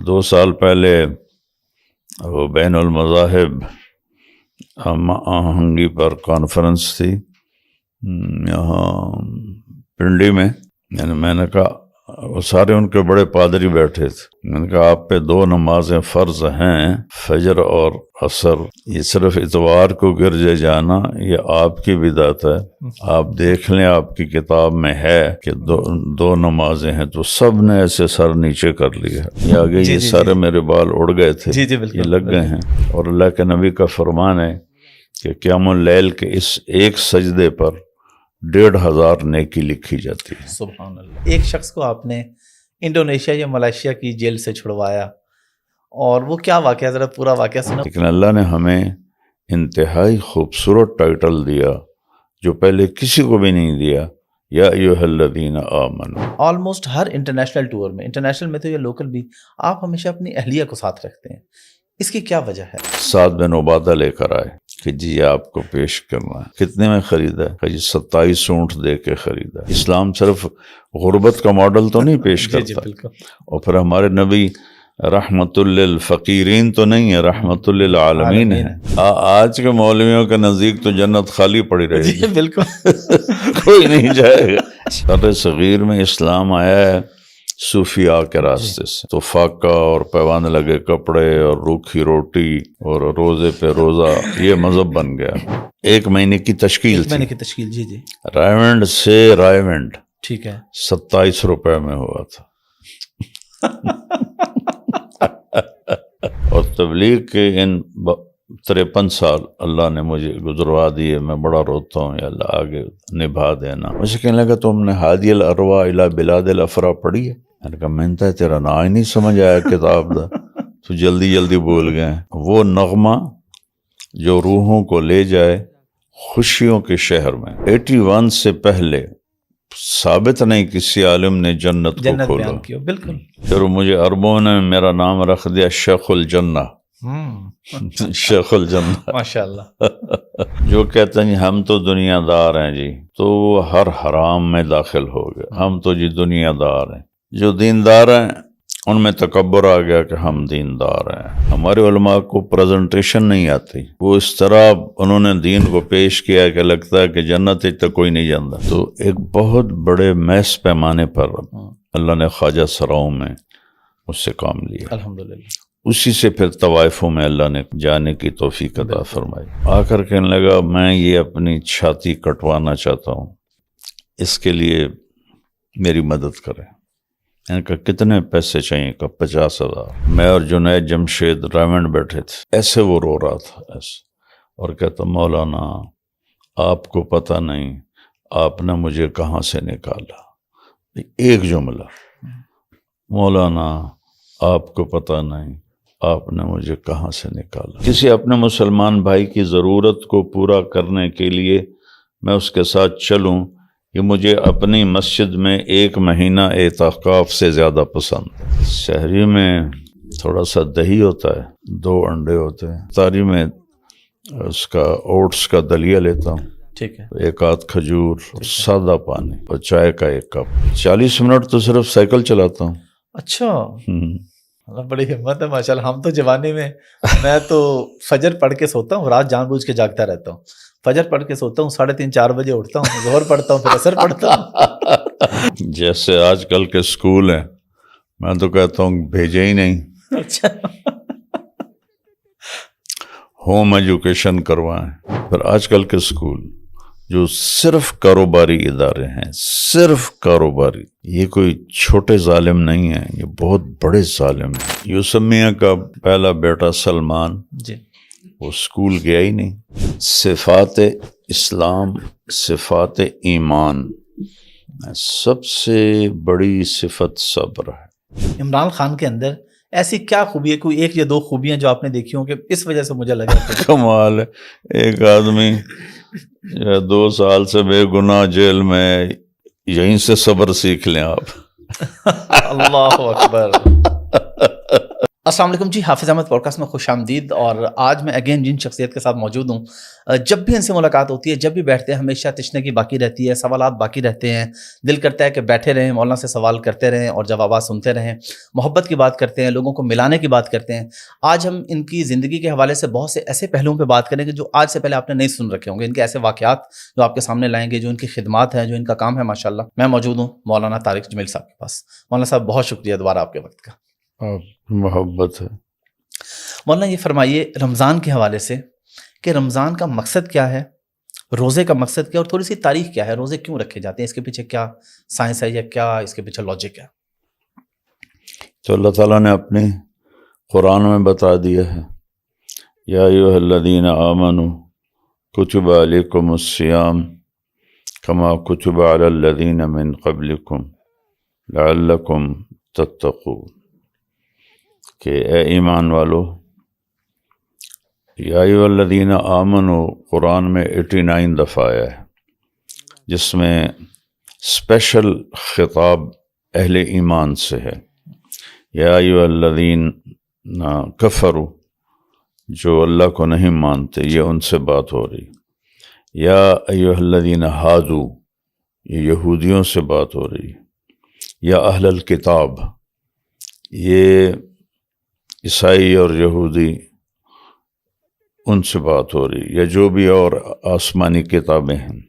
2 سال پہلے وہ بین المذاہب ہم آہنگی پر کانفرنس تھی یہاں پنڈی میں. میں نے کہا وہ سارے ان کے بڑے پادری بیٹھے تھے. میں نے کہا آپ پہ 2 نمازیں فرض ہیں، فجر اور عصر. یہ صرف اتوار کو گرجے جانا یہ آپ کی بدعت ہے. آپ دیکھ لیں آپ کی کتاب میں ہے کہ 2 نمازیں ہیں. تو سب نے ایسے سر نیچے کر لیا. یہ آگے یہ سارے میرے بال اڑ گئے تھے، یہ لگ گئے ہیں. اور اللہ کے نبی کا فرمان ہے کہ قیام اللیل کے اس ایک سجدے پر 1,500 نیکی لکھی جاتی ہے. سبحان اللہ. ایک شخص کو آپ نے انڈونیشیا یا ملائیشیا کی جیل سے چھڑوایا، اور وہ کیا واقعہ، ذرا پورا واقعہ سنا. لیکن اللہ نے ہمیں انتہائی خوبصورت ٹائٹل دیا جو پہلے کسی کو بھی نہیں دیا، یا ایھا الذین آمنوا. آلموسٹ ہر انٹرنیشنل ٹور میں، انٹرنیشنل میں تو یہ لوکل بھی، آپ ہمیشہ اپنی اہلیہ کو ساتھ رکھتے ہیں. اس کی کیا وجہ ہے؟ سعد بن عبادہ لے کر آئے کہ جی آپ کو پیش کرنا ہے. کتنے میں خریدا ہے؟ جی 27 اونٹ دے کے خریدا. اسلام صرف غربت کا ماڈل تو نہیں پیش کرتا. اور پھر ہمارے نبی رحمت للفقیرین تو نہیں ہے، رحمت للعالمین ہے. آج کے مولویوں کے نزدیک تو جنت خالی پڑی رہے گی. بالکل کوئی نہیں جائے گا. سر صغیر میں اسلام آیا ہے صوفیاء کے راستے سے. تو فاقہ اور پیوند لگے کپڑے اور روکھی روٹی اور روزے پہ روزہ، یہ مذہب بن گیا. 1 مہینے کی تشکیل تھی. جی جی. رائیونڈ سے رائیونڈ، ٹھیک ہے، 27 روپے میں ہوا تھا. اور تبلیغ کے ان 53 سال اللہ نے مجھے گزروا دیے. میں بڑا روتا ہوں، یا اللہ آگے نبھا دینا. مجھے کہنے لگا تم نے ہادی الارواح الی بلاد الافراح پڑھی ہے؟ میں نے کہا میں نے تیرا نا ہی نہیں سمجھ آیا کتاب دا، تو جلدی جلدی بول گئے. وہ نغمہ جو روحوں کو لے جائے خوشیوں کے شہر میں. 81 سے پہلے ثابت نہیں کسی عالم نے جنت کو کھولا. بالکل. پھر مجھے عربوں نے میرا نام رکھ دیا شیخ الجنہ. شیخ الجنہ ماشاء اللہ. جو کہتے ہیں ہم تو دنیا دار ہیں جی، تو وہ ہر حرام میں داخل ہو گئے. ہم تو جی دنیا دار ہیں. جو دیندار ہیں ان میں تکبر آ گیا کہ ہم دیندار ہیں. ہمارے علماء کو پریزنٹیشن نہیں آتی. وہ اس طرح انہوں نے دین کو پیش کیا کہ لگتا ہے کہ جنت تک کوئی نہیں جانتا. تو ایک بہت بڑے محض پیمانے پر اللہ نے خواجہ سراؤں میں اس سے کام لیا الحمدللہ. اسی سے پھر طوائفوں میں اللہ نے جانے کی توفیق عطا فرمائی. آ کر کہنے لگا میں یہ اپنی چھاتی کٹوانا چاہتا ہوں، اس کے لیے میری مدد کریں. میں نے کہا کتنے پیسے چاہیے؟ کہ 50,000. میں اور جنید جمشید رائیونڈ بیٹھے تھے. ایسے وہ رو رہا تھا ایسے، اور کہتا مولانا آپ کو پتہ نہیں آپ نے مجھے کہاں سے نکالا. ایک جملہ، مولانا آپ کو پتہ نہیں آپ نے مجھے کہاں سے نکالا. کسی اپنے مسلمان بھائی کی ضرورت کو پورا کرنے کے لیے میں اس کے ساتھ چلوں، یہ مجھے اپنی مسجد میں 1 مہینہ اعتکاف سے زیادہ پسند ہے. شہری میں تھوڑا سا دہی ہوتا ہے، 2 انڈے ہوتے ہیں. افطاری میں اس کا اوٹس کا دلیہ لیتا ہوں، ٹھیک ہے، 1 آدھ کھجور اور سادہ پانی اور چائے کا 1 کپ. 40 منٹ تو صرف سائیکل چلاتا ہوں. اچھا، بڑی ہمت ہے ماشاءاللہ. ہم تو جوانی میں، میں تو فجر پڑھ کے سوتا ہوں، رات جان بوجھ کے جاگتا رہتا ہوں. فجر پڑھ کے سوتا ہوں، 3:30 4 بجے اٹھتا ہوں، ظہر پڑھتا ہوں، پھر عصر پڑھتا ہوں. جیسے آج کل کے اسکول ہیں، میں تو کہتا ہوں بھیجے ہی نہیں. اچھا، ہوم ایجوکیشن کروائیں. پھر آج کل کے اسکول جو صرف کاروباری ادارے ہیں، صرف کاروباری، یہ کوئی چھوٹے ظالم نہیں ہیں، یہ بہت بڑے ظالم ہیں. یوسف میاں کا پہلا بیٹا سلمان جی، وہ اسکول گیا ہی نہیں. صفات اسلام، صفات ایمان، سب سے بڑی صفت صبر ہے. عمران خان کے اندر ایسی کیا خوبی ہے، کوئی 1 یا 2 خوبیاں جو آپ نے دیکھی ہوں کہ اس وجہ سے مجھے لگا کہ کمال ہے. ایک آدمی 2 سال سے بے گناہ جیل میں، یہیں سے صبر سیکھ لیں آپ. اللہ اکبر. السلام علیکم جی، حافظ احمد پوڈکاسٹ میں خوش آمدید. اور آج میں اگین جن شخصیت کے ساتھ موجود ہوں، جب بھی ان سے ملاقات ہوتی ہے، جب بھی بیٹھتے ہیں، ہمیشہ تشنگی باقی رہتی ہے، سوالات باقی رہتے ہیں. دل کرتا ہے کہ بیٹھے رہیں، مولانا سے سوال کرتے رہیں اور جوابات سنتے رہیں. محبت کی بات کرتے ہیں، لوگوں کو ملانے کی بات کرتے ہیں. آج ہم ان کی زندگی کے حوالے سے بہت سے ایسے پہلوؤں پہ بات کریں گے جو آج سے پہلے آپ نے نہیں سن رکھے ہوں گے. ان کے ایسے واقعات جو آپ کے سامنے لائیں گے، جو ان کی خدمات ہیں، جو ان کا کام ہے. ماشاءاللہ میں موجود ہوں مولانا طارق جمیل صاحب کے پاس. مولانا صاحب بہت شکریہ دوبارہ آپ کے وقت کا. محبت ہے. مولانا یہ فرمائیے رمضان کے حوالے سے کہ رمضان کا مقصد کیا ہے، روزے کا مقصد کیا، اور تھوڑی سی تاریخ کیا ہے، روزے کیوں رکھے جاتے ہیں، اس کے پیچھے کیا سائنس ہے یا کیا اس کے پیچھے لاجک ہے؟ تو اللہ تعالیٰ نے اپنے قرآن میں بتا دیا ہے، یا ایھا الذین آمنوا کتب علیکم الصیام کما کتب علی الذین من قبلکم لعلکم تتقون، کہ اے ایمان والو. یا ایھا الذین آمنوا قرآن میں 89 دفعہ آیا ہے، جس میں اسپیشل خطاب اہل ایمان سے ہے. یا ایھا الذین کفروا، جو اللہ کو نہیں مانتے، یہ ان سے بات ہو رہی. یا ایھا الذین ہادوا، یہ یہودیوں سے بات ہو رہی. یا اہل الکتاب، یہ عیسائی اور یہودی، ان سے بات ہو رہی. یا جو بھی اور آسمانی کتابیں ہیں.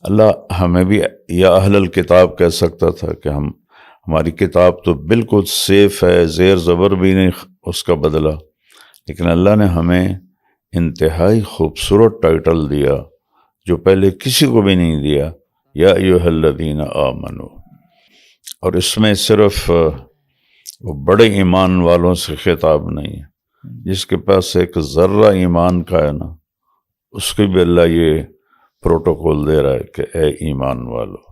اللہ ہمیں بھی یا اہل الکتاب کہہ سکتا تھا کہ ہماری کتاب تو بالکل سیف ہے، زیر زبر بھی نہیں اس کا بدلہ. لیکن اللہ نے ہمیں انتہائی خوبصورت ٹائٹل دیا جو پہلے کسی کو بھی نہیں دیا، یا ایھا الذین آمنوا. اور اس میں صرف وہ بڑے ایمان والوں سے خطاب نہیں ہے، جس کے پاس ایک ذرہ ایمان کا ہے نا، اس کے بھی اللہ یہ پروٹوکول دے رہا ہے کہ اے ایمان والو.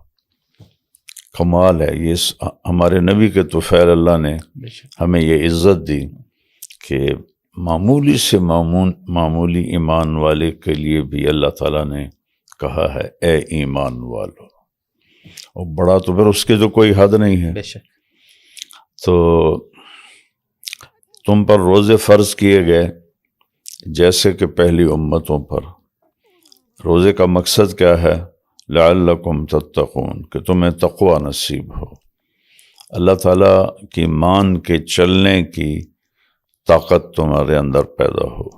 کمال ہے یہ ہمارے نبی کے طفیل اللہ نے ہمیں یہ عزت دی کہ معمولی سے معمولی ایمان والے کے لیے بھی اللہ تعالیٰ نے کہا ہے اے ایمان والو. اور بڑا تو پھر اس کے تو کوئی حد نہیں ہے. بے شک. تو تم پر روزے فرض کیے گئے جیسے کہ پہلی امتوں پر. روزے کا مقصد کیا ہے؟ لعلکم تتقون، کہ تمہیں تقوی نصیب ہو، اللہ تعالیٰ کی مان کے چلنے کی طاقت تمہارے اندر پیدا ہو.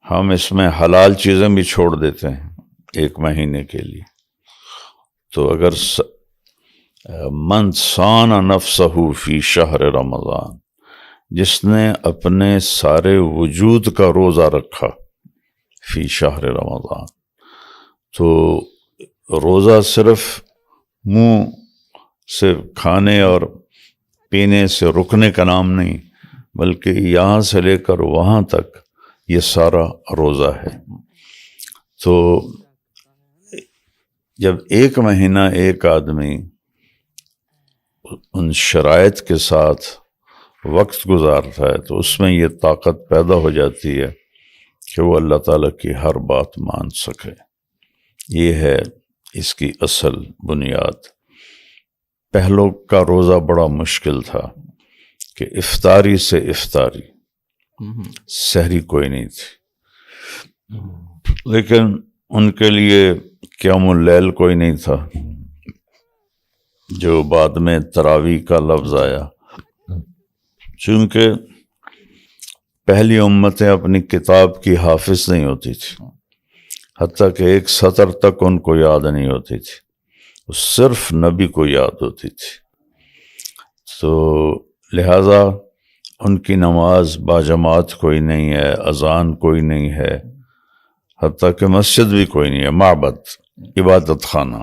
ہم اس میں حلال چیزیں بھی چھوڑ دیتے ہیں ایک مہینے کے لیے. تو اگر من صان نفسہ فی شہر رمضان، جس نے اپنے سارے وجود کا روزہ رکھا فی شہر رمضان، تو روزہ صرف منہ سے کھانے اور پینے سے رکنے کا نام نہیں، بلکہ یہاں سے لے کر وہاں تک یہ سارا روزہ ہے. تو جب ایک مہینہ ایک آدمی ان شرائط کے ساتھ وقت گزارتا ہے تو اس میں یہ طاقت پیدا ہو جاتی ہے کہ وہ اللہ تعالیٰ کی ہر بات مان سکے. یہ ہے اس کی اصل بنیاد. پہلو کا روزہ بڑا مشکل تھا کہ افطاری سے افطاری، سحری کوئی نہیں تھی. لیکن ان کے لیے قیام اللیل کوئی نہیں تھا، جو بعد میں تراویح کا لفظ آیا. چونکہ پہلی امتیں اپنی کتاب کی حافظ نہیں ہوتی تھی، حتیٰ کہ ایک سطر تک ان کو یاد نہیں ہوتی تھی، صرف نبی کو یاد ہوتی تھی. تو لہٰذا ان کی نماز باجماعت کوئی نہیں ہے، اذان کوئی نہیں ہے، حتیٰ کہ مسجد بھی کوئی نہیں ہے. معبد، عبادت خانہ،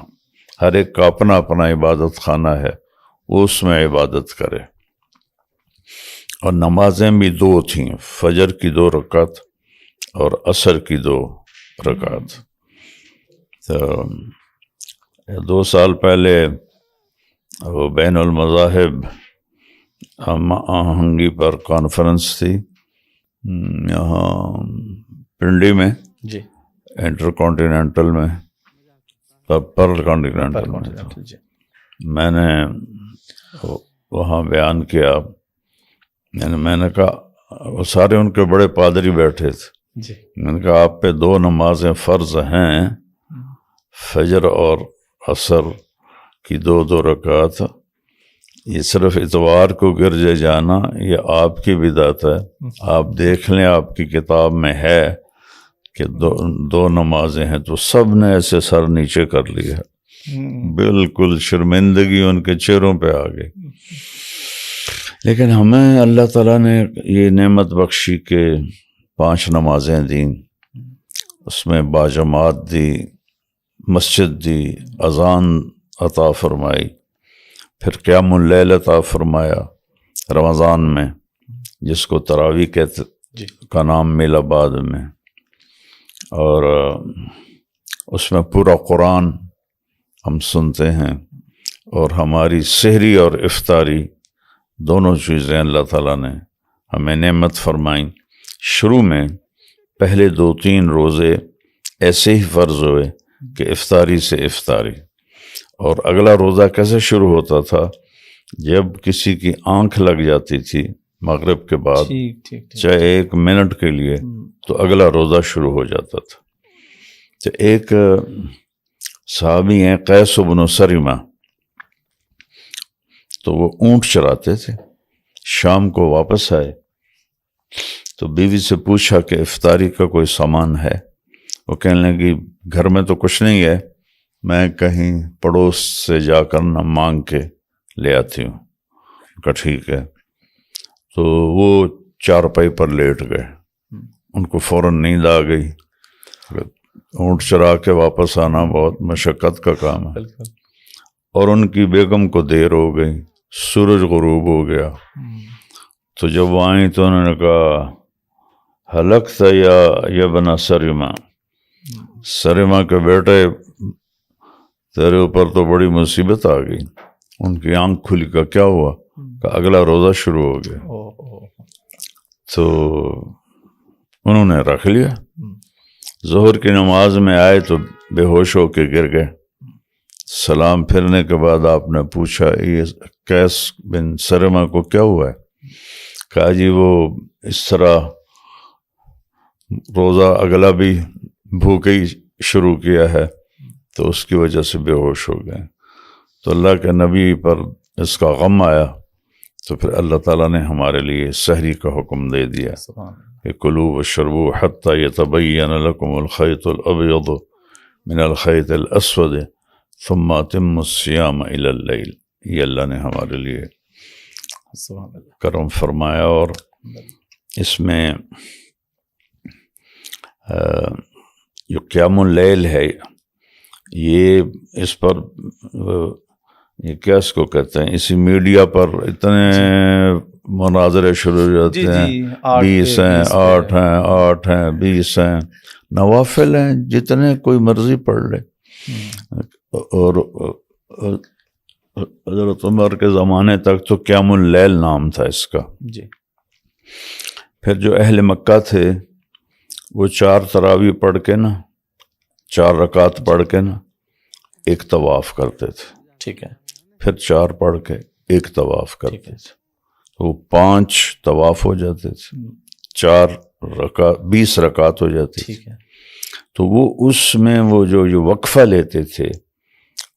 ہر ایک کا اپنا اپنا عبادت خانہ ہے، وہ اس میں عبادت کرے. اور نمازیں بھی 2 تھیں، فجر کی 2 رکعت اور عصر کی 2 رکعت. تو 2 سال پہلے وہ بین المذاہب آہنگی پر کانفرنس تھی یہاں پنڈی میں، جی، انٹر کانٹیننٹل میں، پرل کانٹیننٹل میں. میں نے وہاں بیان کیا، میں نے کہا وہ سارے ان کے بڑے پادری بیٹھے تھے، جی میں نے کہا آپ پہ 2 نمازیں فرض ہیں، فجر اور عصر کی 2 رکعت، یہ صرف اتوار کو گرجے جانا یہ آپ کی بدعت ہے، آپ دیکھ لیں آپ کی کتاب میں ہے کہ 2 نمازیں ہیں۔ تو سب نے ایسے سر نیچے کر لیا، بالکل شرمندگی ان کے چہروں پہ آ گئی۔ لیکن ہمیں اللہ تعالیٰ نے یہ نعمت بخشی کہ 5 نمازیں دیں، اس میں باجماعت دی، مسجد دی، اذان عطا فرمائی، پھر قیام اللیل عطا فرمایا رمضان میں، جس کو تراویح کہتے کا نام ملا بعد میں، اور اس میں پورا قرآن ہم سنتے ہیں، اور ہماری سحری اور افطاری دونوں چیزیں اللہ تعالیٰ نے ہمیں نعمت فرمائیں۔ شروع میں پہلے 2-3 روزے ایسے ہی فرض ہوئے کہ افطاری سے افطاری، اور اگلا روزہ کیسے شروع ہوتا تھا؟ جب کسی کی آنکھ لگ جاتی تھی مغرب کے بعد چاہے 1 منٹ کے لیے، تو اگلا روزہ شروع ہو جاتا تھا۔ تو ایک صحابی ہیں قیس بن سرمہ، تو وہ اونٹ چراتے تھے، شام کو واپس آئے تو بیوی سے پوچھا کہ افطاری کا کوئی سامان ہے؟ وہ کہنے لگی گھر میں تو کچھ نہیں ہے، میں کہیں پڑوس سے جا کر نہ مانگ کے لے آتی ہوں۔ کہا ٹھیک ہے۔ تو وہ چارپائی پر لیٹ گئے، ان کو فوراً نیند آ گئی، اونٹ چرا کے واپس آنا بہت مشقت کا کام ہے، اور ان کی بیگم کو دیر ہو گئی، سورج غروب ہو گیا۔ تو جب وہ آئیں تو انہوں نے کہا ہلکت یا ابن سرمہ، سرمہ کے بیٹے تیرے اوپر تو بڑی مصیبت آ گئی۔ ان کی آنکھ کھلی، کا کیا ہوا؟ کہ اگلا روزہ شروع ہو گیا۔ تو انہوں نے رکھ لیا۔ ظہر کی نماز میں آئے تو بے ہوش ہو کے گر گئے۔ سلام پھرنے کے بعد آپ نے پوچھا یہ قیس بن سرمہ کو کیا ہوا ہے؟ کہا جی وہ اس طرح روزہ اگلا بھی بھوکے ہی شروع کیا ہے تو اس کی وجہ سے بے ہوش ہو گئے۔ تو اللہ کے نبی پر اس کا غم آیا، تو پھر اللہ تعالیٰ نے ہمارے لیے سحری کا حکم دے دیا کہ کلوا واشربوا حتی یتبین لکم الخیط الابیض من الخیط الاسود ثم اتموا الصیام الی اللیل۔ یہ اللہ نے ہمارے لیے کرم فرمایا، اور اس میں جو قیام اللیل ہے یہ اس پر یہ کیا اس کو کہتے ہیں، اسی میڈیا پر اتنے مناظرے شروع ہو جاتے ہیں، 20 ہیں، 8 ہیں، 8 ہیں، 20 ہیں، نوافل ہیں جتنے کوئی مرضی پڑھ لے۔ اور حضرت عمر کے زمانے تک تو قیام اللیل نام تھا اس کا۔ پھر جو اہل مکہ تھے وہ 4 تراویح پڑھ کے نا، 4 رکعت پڑھ کے نا ایک طواف کرتے تھے، ٹھیک ہے، پھر 4 پڑھ کے ایک طواف کرتے تھے، تو 5 طواف ہو جاتے تھے، 4 رکعت 20 رکعت ہو جاتی تھی۔ تو وہ اس میں وہ جو وقفہ لیتے تھے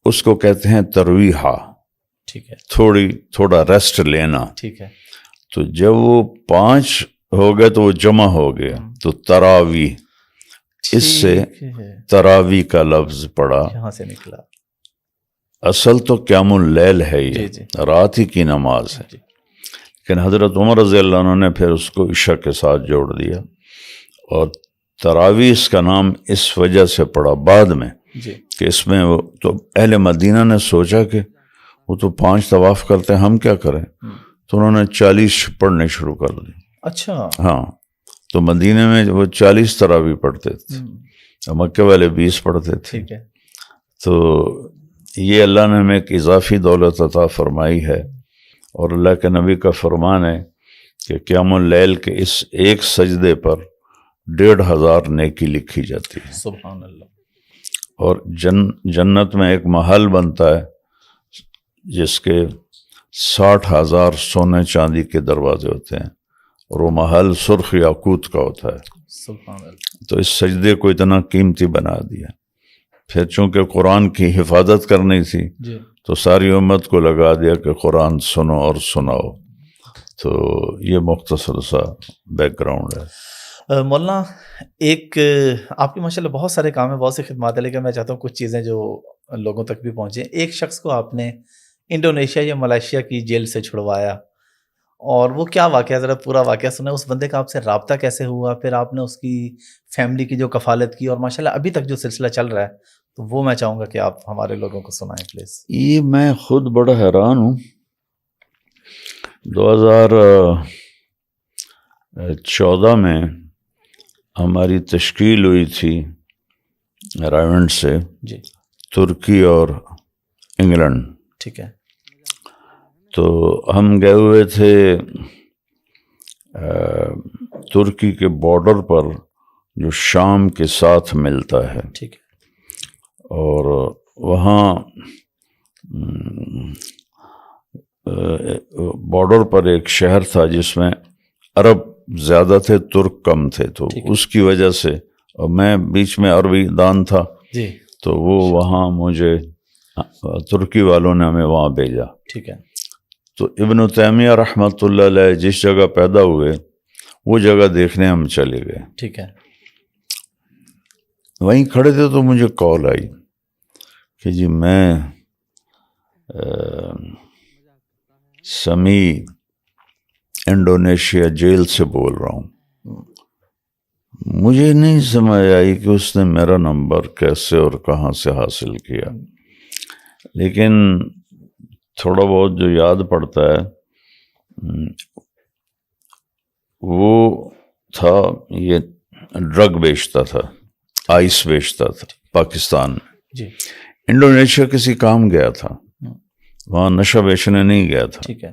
اس کو کہتے ہیں ترویحہ، ٹھیک ہے، تھوڑا ریسٹ لینا۔ ٹھیک ہے، تو جب وہ 5 ہو گئے تو وہ جمع ہو گیا، تو تراویح، اس سے تراویح کا لفظ پڑا، یہاں سے نکلا۔ اصل تو قیام اللیل ہے، یہ رات ہی کی نماز ہے، لیکن حضرت عمر رضی اللہ عنہ نے پھر اس کو عشاء کے ساتھ جوڑ دیا، اور تراویح اس کا نام اس وجہ سے پڑا بعد میں کہ اس میں وہ تو اہل مدینہ نے سوچا کہ وہ تو 5 طواف کرتے ہیں، ہم کیا کریں؟ تو انہوں نے 40 پڑھنے شروع کر دی۔ اچھا، ہاں، تو مدینے میں وہ 40 تراویح پڑھتے تھے، مکے والے 20 پڑھتے تھے۔ تو یہ اللہ نے ہمیں ایک اضافی دولت عطا فرمائی ہے، اور اللہ کے نبی کا فرمان ہے کہ قیام اللیل کے اس ایک سجدے پر 1500 نیکی لکھی جاتی ہے۔ سبحان اللہ۔ اور جنت میں ایک محل بنتا ہے جس کے 60,000 سونے چاندی کے دروازے ہوتے ہیں اور وہ محل سرخ یاقوت کا ہوتا ہے. سبحان اللہ. تو اس سجدے کو اتنا قیمتی بنا دیا. پھر چونکہ قرآن کی حفاظت کرنی تھی جی تو ساری امت کو لگا دیا کہ قرآن سنو اور سناؤ. تو یہ مختصر سا بیک گراؤنڈ ہے. مولانا ایک آپ کے ماشاءاللہ بہت سارے کام ہیں، بہت سی خدمات ہیں، لیکن میں چاہتا ہوں کچھ چیزیں جو لوگوں تک بھی پہنچیں. ایک شخص کو آپ نے انڈونیشیا یا ملائیشیا کی جیل سے چھڑوایا، اور وہ کیا واقعہ، ذرا پورا واقعہ سنیں. اس بندے کا آپ سے رابطہ کیسے ہوا، پھر آپ نے اس کی فیملی کی جو کفالت کی، اور ماشاءاللہ ابھی تک جو سلسلہ چل رہا ہے، تو وہ میں چاہوں گا کہ آپ ہمارے لوگوں کو سنائیں پلیز. یہ میں خود بڑا حیران ہوں. 2014 میں ہماری تشکیل ہوئی تھی رائونڈ سے، جی ترکی اور انگلینڈ. ٹھیک ہے. تو ہم گئے ہوئے تھے ترکی کے بارڈر پر جو شام کے ساتھ ملتا ہے، ٹھیک ہے. اور وہاں بارڈر پر ایک شہر تھا جس میں عرب زیادہ تھے، ترک کم تھے. تو اس کی وجہ سے، اور میں بیچ میں عربی دان تھا، جی تو وہ وہاں مجھے ترکی والوں نے ہمیں وہاں بھیجا. ٹھیک ہے. تو ابن تیمیہ رحمۃ اللہ علیہ جس جگہ پیدا ہوئے وہ جگہ دیکھنے ہم چلے گئے. ٹھیک ہے. وہیں کھڑے تھے تو مجھے کال آئی کہ جی میں سمی انڈونیشیا جیل سے بول رہا ہوں. مجھے نہیں سمجھ آئی کہ اس نے میرا نمبر کیسے اور کہاں سے حاصل کیا، لیکن تھوڑا بہت جو یاد پڑتا ہے وہ تھا، یہ ڈرگ بیچتا تھا، آئس بیچتا تھا پاکستان میں. جی انڈونیشیا کسی کام گیا تھا، وہاں نشہ بیچنے نہیں گیا تھا. ٹھیک ہے.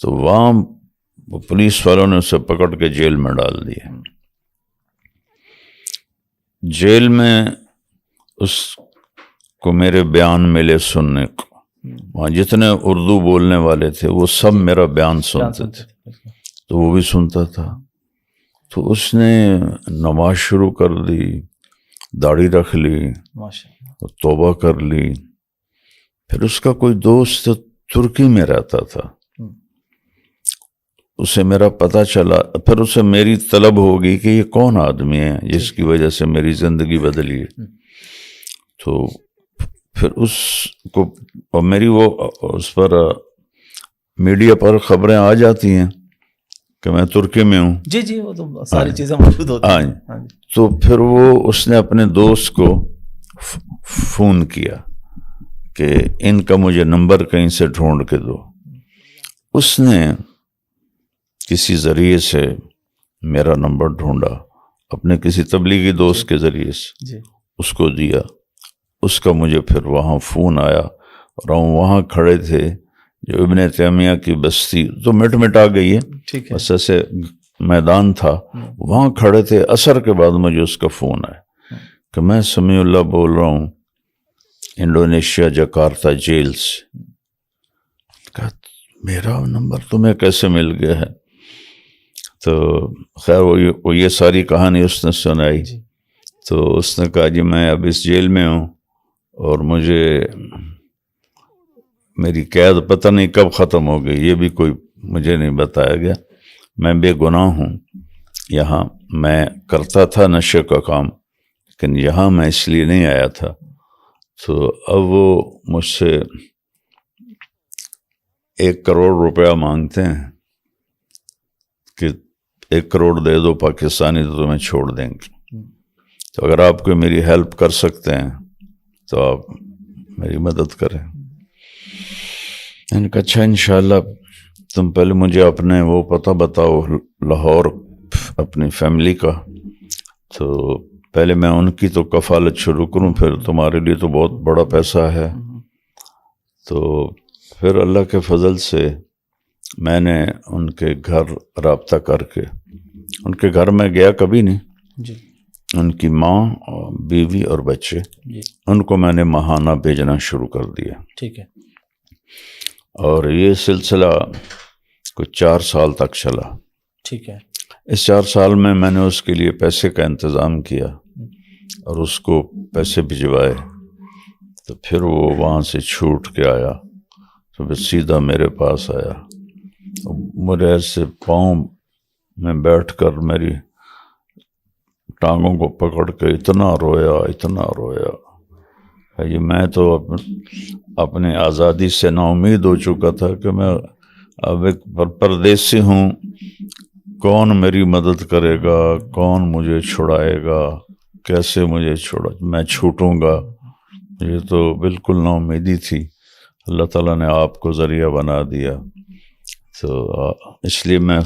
تو وہاں پولیس والوں نے اسے پکڑ کے جیل میں ڈال دیا. جیل میں اس کو میرے بیان ملے سننے کو. وہاں جتنے اردو بولنے والے تھے وہ سب میرا بیان سنتے تھے، تو وہ بھی سنتا تھا. تو اس نے نماز شروع کر دی، داڑھی رکھ لی، توبہ کر لی. پھر اس کا کوئی دوست ترکی میں رہتا تھا، اسے میرا پتہ چلا. پھر اسے میری طلب ہوگی کہ یہ کون آدمی ہے جس کی وجہ سے میری زندگی بدلی ہے. تو پھر اس کو، اور میری وہ اس پر میڈیا پر خبریں آ جاتی ہیں کہ میں ترکی میں ہوں. جی جی وہ تو ساری چیزیں موجود ہوتی ہیں. تو پھر وہ اس نے اپنے دوست کو فون کیا کہ ان کا مجھے نمبر کہیں سے ڈھونڈ کے دو. اس نے کسی ذریعے سے میرا نمبر ڈھونڈا، اپنے کسی تبلیغی دوست کے ذریعے سے اس کو دیا. اس کا مجھے پھر وہاں فون آیا، اور ہم وہاں کھڑے تھے جو ابن تیمیہ کی بستی تو مٹ آ گئی ہے، بس ایسے میدان تھا، وہاں کھڑے تھے. عصر کے بعد مجھے اس کا فون آیا کہ میں سمیع اللہ بول رہا ہوں انڈونیشیا جکارتا جیل سے. کہا میرا نمبر تمہیں کیسے مل گیا ہے؟ تو خیر وہ یہ ساری کہانی اس نے سنائی. تو اس نے کہا جی میں اب اس جیل میں ہوں، اور میری قید پتہ نہیں کب ختم ہو گئی، یہ بھی کوئی مجھے نہیں بتایا گیا. میں بے گناہ ہوں، یہاں میں کرتا تھا نشے کا کام، لیکن یہاں میں اس لیے نہیں آیا تھا. تو اب وہ مجھ سے 1 کروڑ روپیہ مانگتے ہیں کہ 1 کروڑ دے دو پاکستانی تو تمہیں چھوڑ دیں گے. تو اگر آپ کو میری ہیلپ کر سکتے ہیں تو آپ میری مدد کریں. میں نے کہا اچھا انشاءاللہ تم پہلے مجھے اپنے وہ پتہ بتاؤ لاہور اپنی فیملی کا، تو پہلے میں ان کی تو کفالت شروع کروں، پھر تمہارے لیے تو بہت بڑا پیسہ ہے. تو پھر اللہ کے فضل سے میں نے ان کے گھر رابطہ کر کے، ان کے گھر میں گیا کبھی نہیں، ان کی ماں بیوی اور بچے، ان کو میں نے ماہانہ بھیجنا شروع کر دیا. ٹھیک ہے. اور یہ سلسلہ کچھ 4 سال تک چلا. ٹھیک ہے. اس 4 سال میں میں نے اس کے لیے پیسے کا انتظام کیا اور اس کو پیسے بھجوائے. تو پھر وہ وہاں سے چھوٹ کے آیا تو پھر سیدھا میرے پاس آیا. میرے ایسے پاؤں میں بیٹھ کر میری ٹانگوں کو پکڑ کے اتنا رویا. یہ میں تو اپنے آزادی سے نا امید ہو چکا تھا کہ میں اب ایک پردیسی ہوں، کون میری مدد کرے گا، کون مجھے چھڑائے گا، کیسے میں چھوٹوں گا. یہ تو بالکل نا امیدی تھی. اللہ تعالیٰ نے آپ کو ذریعہ بنا دیا. تو اس لیے میں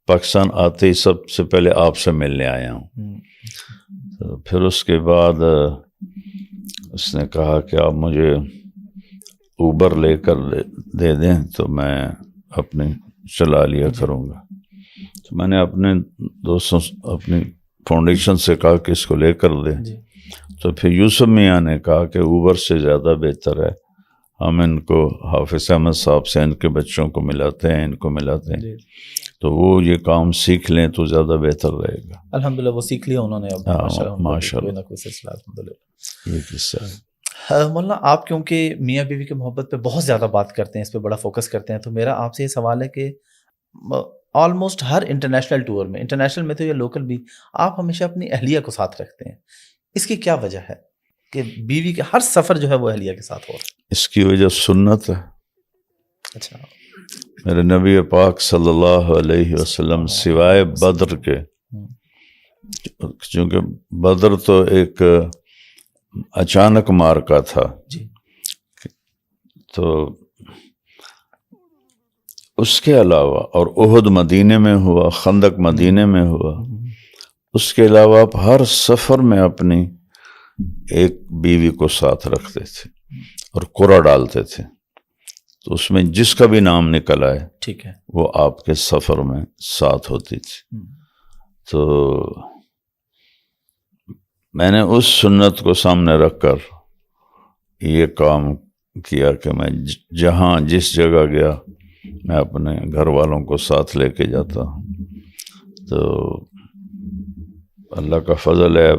پاکستان آتے ہی سب سے پہلے آپ سے ملنے آیا ہوں. تو پھر اس کے بعد اس نے کہا کہ آپ مجھے اوبر لے کر دے دیں تو میں اپنی چلا لیا کروں گا. تو میں نے اپنے دوستوں اپنی فاؤنڈیشن سے کہا کہ اس کو لے کر دے. تو پھر یوسف میاں نے کہا کہ اوبر سے زیادہ بہتر ہے ہم ان کو حافظ احمد صاحب سے ان کے بچوں کو ملاتے ہیں، ان کو ملاتے ہیں، تو وہ یہ کام سیکھ لیں تو زیادہ بہتر رہے گا. الحمدللہ وہ سیکھ لیا انہوں نے اب. ماشاءاللہ کوئی سلسلہ الحمدللہ. یہ قصہ ہے. مولانا آپ کیونکہ میاں بیوی کی محبت پہ بہت زیادہ بات کرتے ہیں، اس پہ بڑا فوکس کرتے ہیں، تو میرا آپ سے یہ سوال ہے کہ آلموسٹ ہر انٹرنیشنل ٹور میں، انٹرنیشنل میں تو یا لوکل بھی، آپ ہمیشہ اپنی اہلیہ کو ساتھ رکھتے ہیں. اس کی کیا وجہ ہے کہ بیوی کے ہر سفر جو ہے وہ اہلیہ کے ساتھ ہو رہا ہے؟ اس کی وجہ سنت ہے. اچھا. میرے نبی پاک صلی اللہ علیہ وسلم سوائے بدر کے، چونکہ بدر تو ایک اچانک مارکا تھا، تو اس کے علاوہ، اور احد مدینے میں ہوا، خندق مدینے میں ہوا، اس کے علاوہ آپ ہر سفر میں اپنی ایک بیوی کو ساتھ رکھتے تھے اور قرعہ ڈالتے تھے. تو اس میں جس کا بھی نام نکل آئے ٹھیک ہے وہ آپ کے سفر میں ساتھ ہوتی تھی. تو میں نے اس سنت کو سامنے رکھ کر یہ کام کیا کہ میں جہاں جس جگہ گیا میں اپنے گھر والوں کو ساتھ لے کے جاتا ہوں. تو اللہ کا فضل ہے،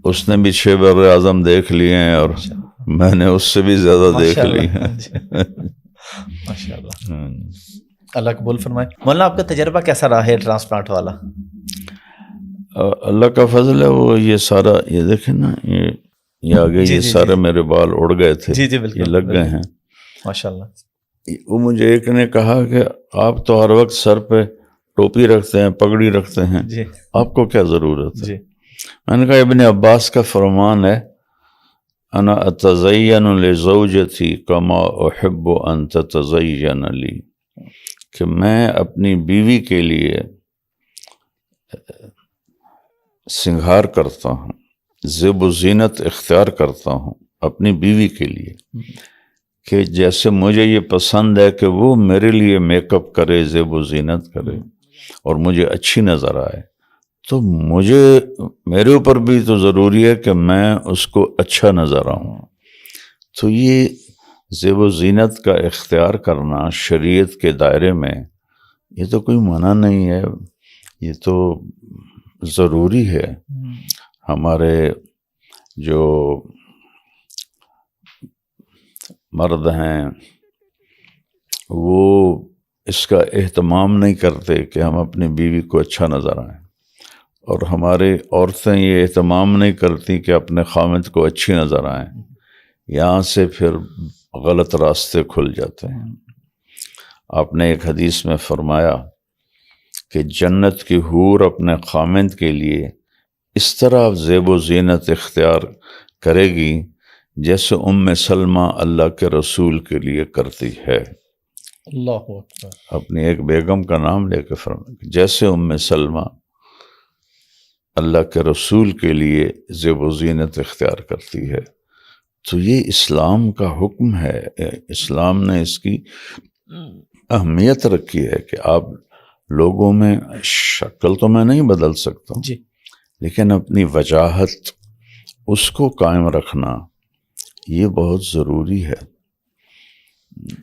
اس نے بھی 6 بر اعظم دیکھ لیے ہیں اور میں نے اس سے بھی زیادہ دیکھ لی ہیں. ماشاءاللہ. اللہ قبول فرمائے. مولانا آپ کا تجربہ کیسا رہا ہے ٹرانسپلانٹ والا؟ اللہ کا فضل ہے. وہ یہ سارا یہ دیکھیں نا، یہ آگے یہ سارے میرے بال اڑ گئے تھے، یہ لگ گئے ہیں ماشاءاللہ. وہ مجھے ایک نے کہا کہ آپ تو ہر وقت سر پہ ٹوپی رکھتے ہیں، پگڑی رکھتے ہیں، آپ کو کیا ضرورت ہے؟ میں نے کہا ابن عباس کا فرمان ہے، انا اتزین لزوجتی کما احب ان تتزین لی، کہ میں اپنی بیوی کے لیے سنگھار کرتا ہوں، زیب و زینت اختیار کرتا ہوں اپنی بیوی کے لیے، کہ جیسے مجھے یہ پسند ہے کہ وہ میرے لیے میک اپ کرے، زیب و زینت کرے اور مجھے اچھی نظر آئے، تو میرے اوپر بھی تو ضروری ہے کہ میں اس کو اچھا نظر آؤں. تو یہ زیب و زینت کا اختیار کرنا شریعت کے دائرے میں یہ تو کوئی منع نہیں ہے، یہ تو ضروری ہے. ہمارے جو مرد ہیں وہ اس کا اہتمام نہیں کرتے کہ ہم اپنی بیوی کو اچھا نظر آئیں، اور ہماری عورتیں یہ اہتمام نہیں کرتی کہ اپنے خامد کو اچھی نظر آئیں. یہاں سے پھر غلط راستے کھل جاتے ہیں. آپ نے ایک حدیث میں فرمایا کہ جنت کی حور اپنے خامد کے لیے اس طرح زیب و زینت اختیار کرے گی جیسے ام سلمہ اللہ کے رسول کے لیے کرتی ہے. اللہ اکبر. اپنی ایک بیگم کا نام لے کے فرمایا جیسے ام سلمہ اللہ کے رسول کے لیے زیب و زینت اختیار کرتی ہے. تو یہ اسلام کا حکم ہے، اسلام نے اس کی اہمیت رکھی ہے کہ آپ لوگوں میں، شکل تو میں نہیں بدل سکتا ہوں لیکن اپنی وجاہت اس کو قائم رکھنا یہ بہت ضروری ہے.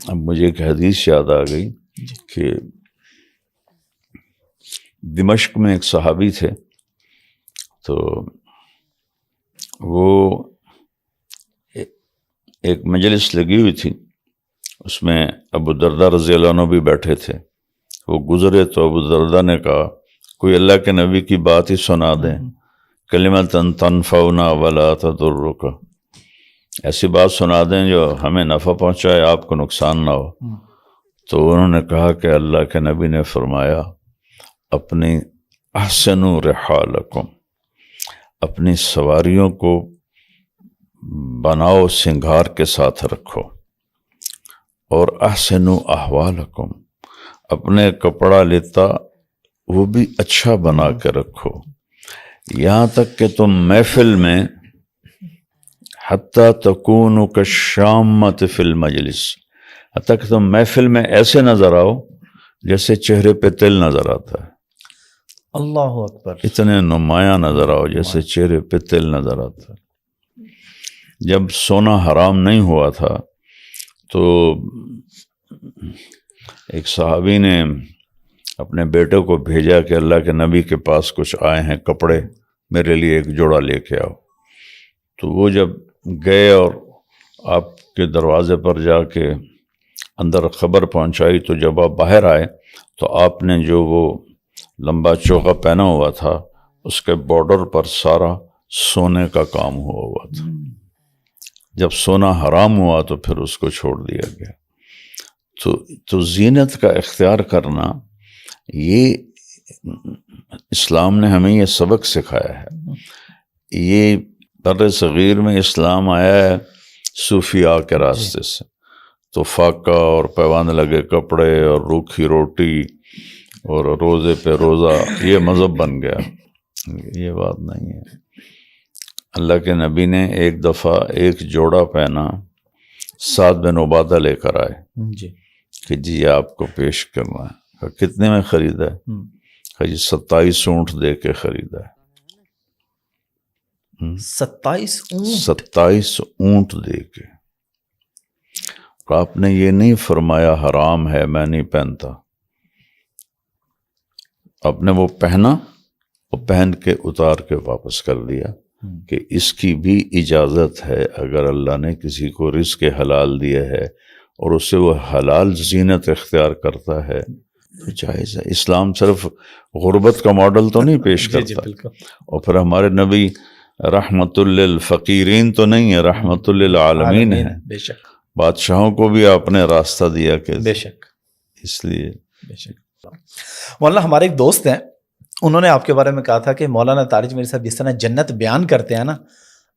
اب مجھے ایک حدیث یاد آ گئی کہ دمشق میں ایک صحابی تھے، تو وہ ایک مجلس لگی ہوئی تھی، اس میں ابو درداء رضی اللہ عنہ بھی بیٹھے تھے۔ وہ گزرے تو ابو درداء نے کہا کوئی اللہ کے نبی کی بات ہی سنا دیں، کلمۃ تنفعنا ولا تضرک، ایسی بات سنا دیں جو ہمیں نفع پہنچائے، آپ کو نقصان نہ ہو۔ تو انہوں نے کہا کہ اللہ کے نبی نے فرمایا اپنی احسنوا رحالکم، اپنی سواریوں کو بناؤ سنگھار کے ساتھ رکھو، اور احسنوا احوالکم، اپنے کپڑا لتا وہ بھی اچھا بنا کے رکھو، یہاں تک کہ تم محفل میں حتیٰ تکونوا کالشامۃ فی المجلس، حتیٰ کہ تم محفل میں ایسے نظر آؤ جیسے چہرے پہ تل نظر آتا ہے، اللہ اکبر، اتنے نمایاں نظر آؤ جیسے چہرے پہ تل نظر آتا ہے۔ جب سونا حرام نہیں ہوا تھا تو ایک صحابی نے اپنے بیٹے کو بھیجا کہ اللہ کے نبی کے پاس کچھ آئے ہیں کپڑے، میرے لیے ایک جوڑا لے کے آؤ۔ تو وہ جب گئے اور آپ کے دروازے پر جا کے اندر خبر پہنچائی، تو جب آپ باہر آئے تو آپ نے جو وہ لمبا چوغا پہنا ہوا تھا اس کے بارڈر پر سارا سونے کا کام ہوا تھا۔ جب سونا حرام ہوا تو پھر اس کو چھوڑ دیا گیا۔ تو زینت کا اختیار کرنا، یہ اسلام نے ہمیں یہ سبق سکھایا ہے۔ یہ بر صغیر میں اسلام آیا ہے صوفیاء کے راستے سے، تو فاقہ اور پیوند لگے کپڑے اور روکھی روٹی اور روزے پہ روزہ یہ مذہب بن گیا، یہ بات نہیں ہے۔ اللہ کے نبی نے ایک دفعہ ایک جوڑا پہنا، سعد بن عبادہ لے کر آئے کہ جی آپ کو پیش کرنا ہے۔ کہا کتنے میں خریدا ہے؟ کہا جی 27 اونٹ دے کے خریدا ہے۔ 27 اونٹ دے کے۔ اور آپ نے یہ نہیں فرمایا حرام ہے میں نہیں پہنتا، آپ نے وہ پہنا اور پہن کے اتار کے واپس کر دیا کہ اس کی بھی اجازت ہے، اگر اللہ نے کسی کو رزق حلال دیا ہے اور اس سے وہ حلال زینت اختیار کرتا ہے تو جائز ہے۔ اسلام صرف غربت کا ماڈل تو نہیں پیش کرتا، اور پھر ہمارے نبی رحمت للفقیرین تو نہیں ہے، رحمت للعالمین ہے۔ بے شک، بادشاہوں کو بھی آپ نے راستہ دیا کہ بے شک، اس لیے بے شک۔ مولانا ہمارے ایک دوست ہیں، انہوں نے آپ کے بارے میں کہا تھا کہ مولانا طارج میر صاحب جس طرح جنت بیان کرتے ہیں نا،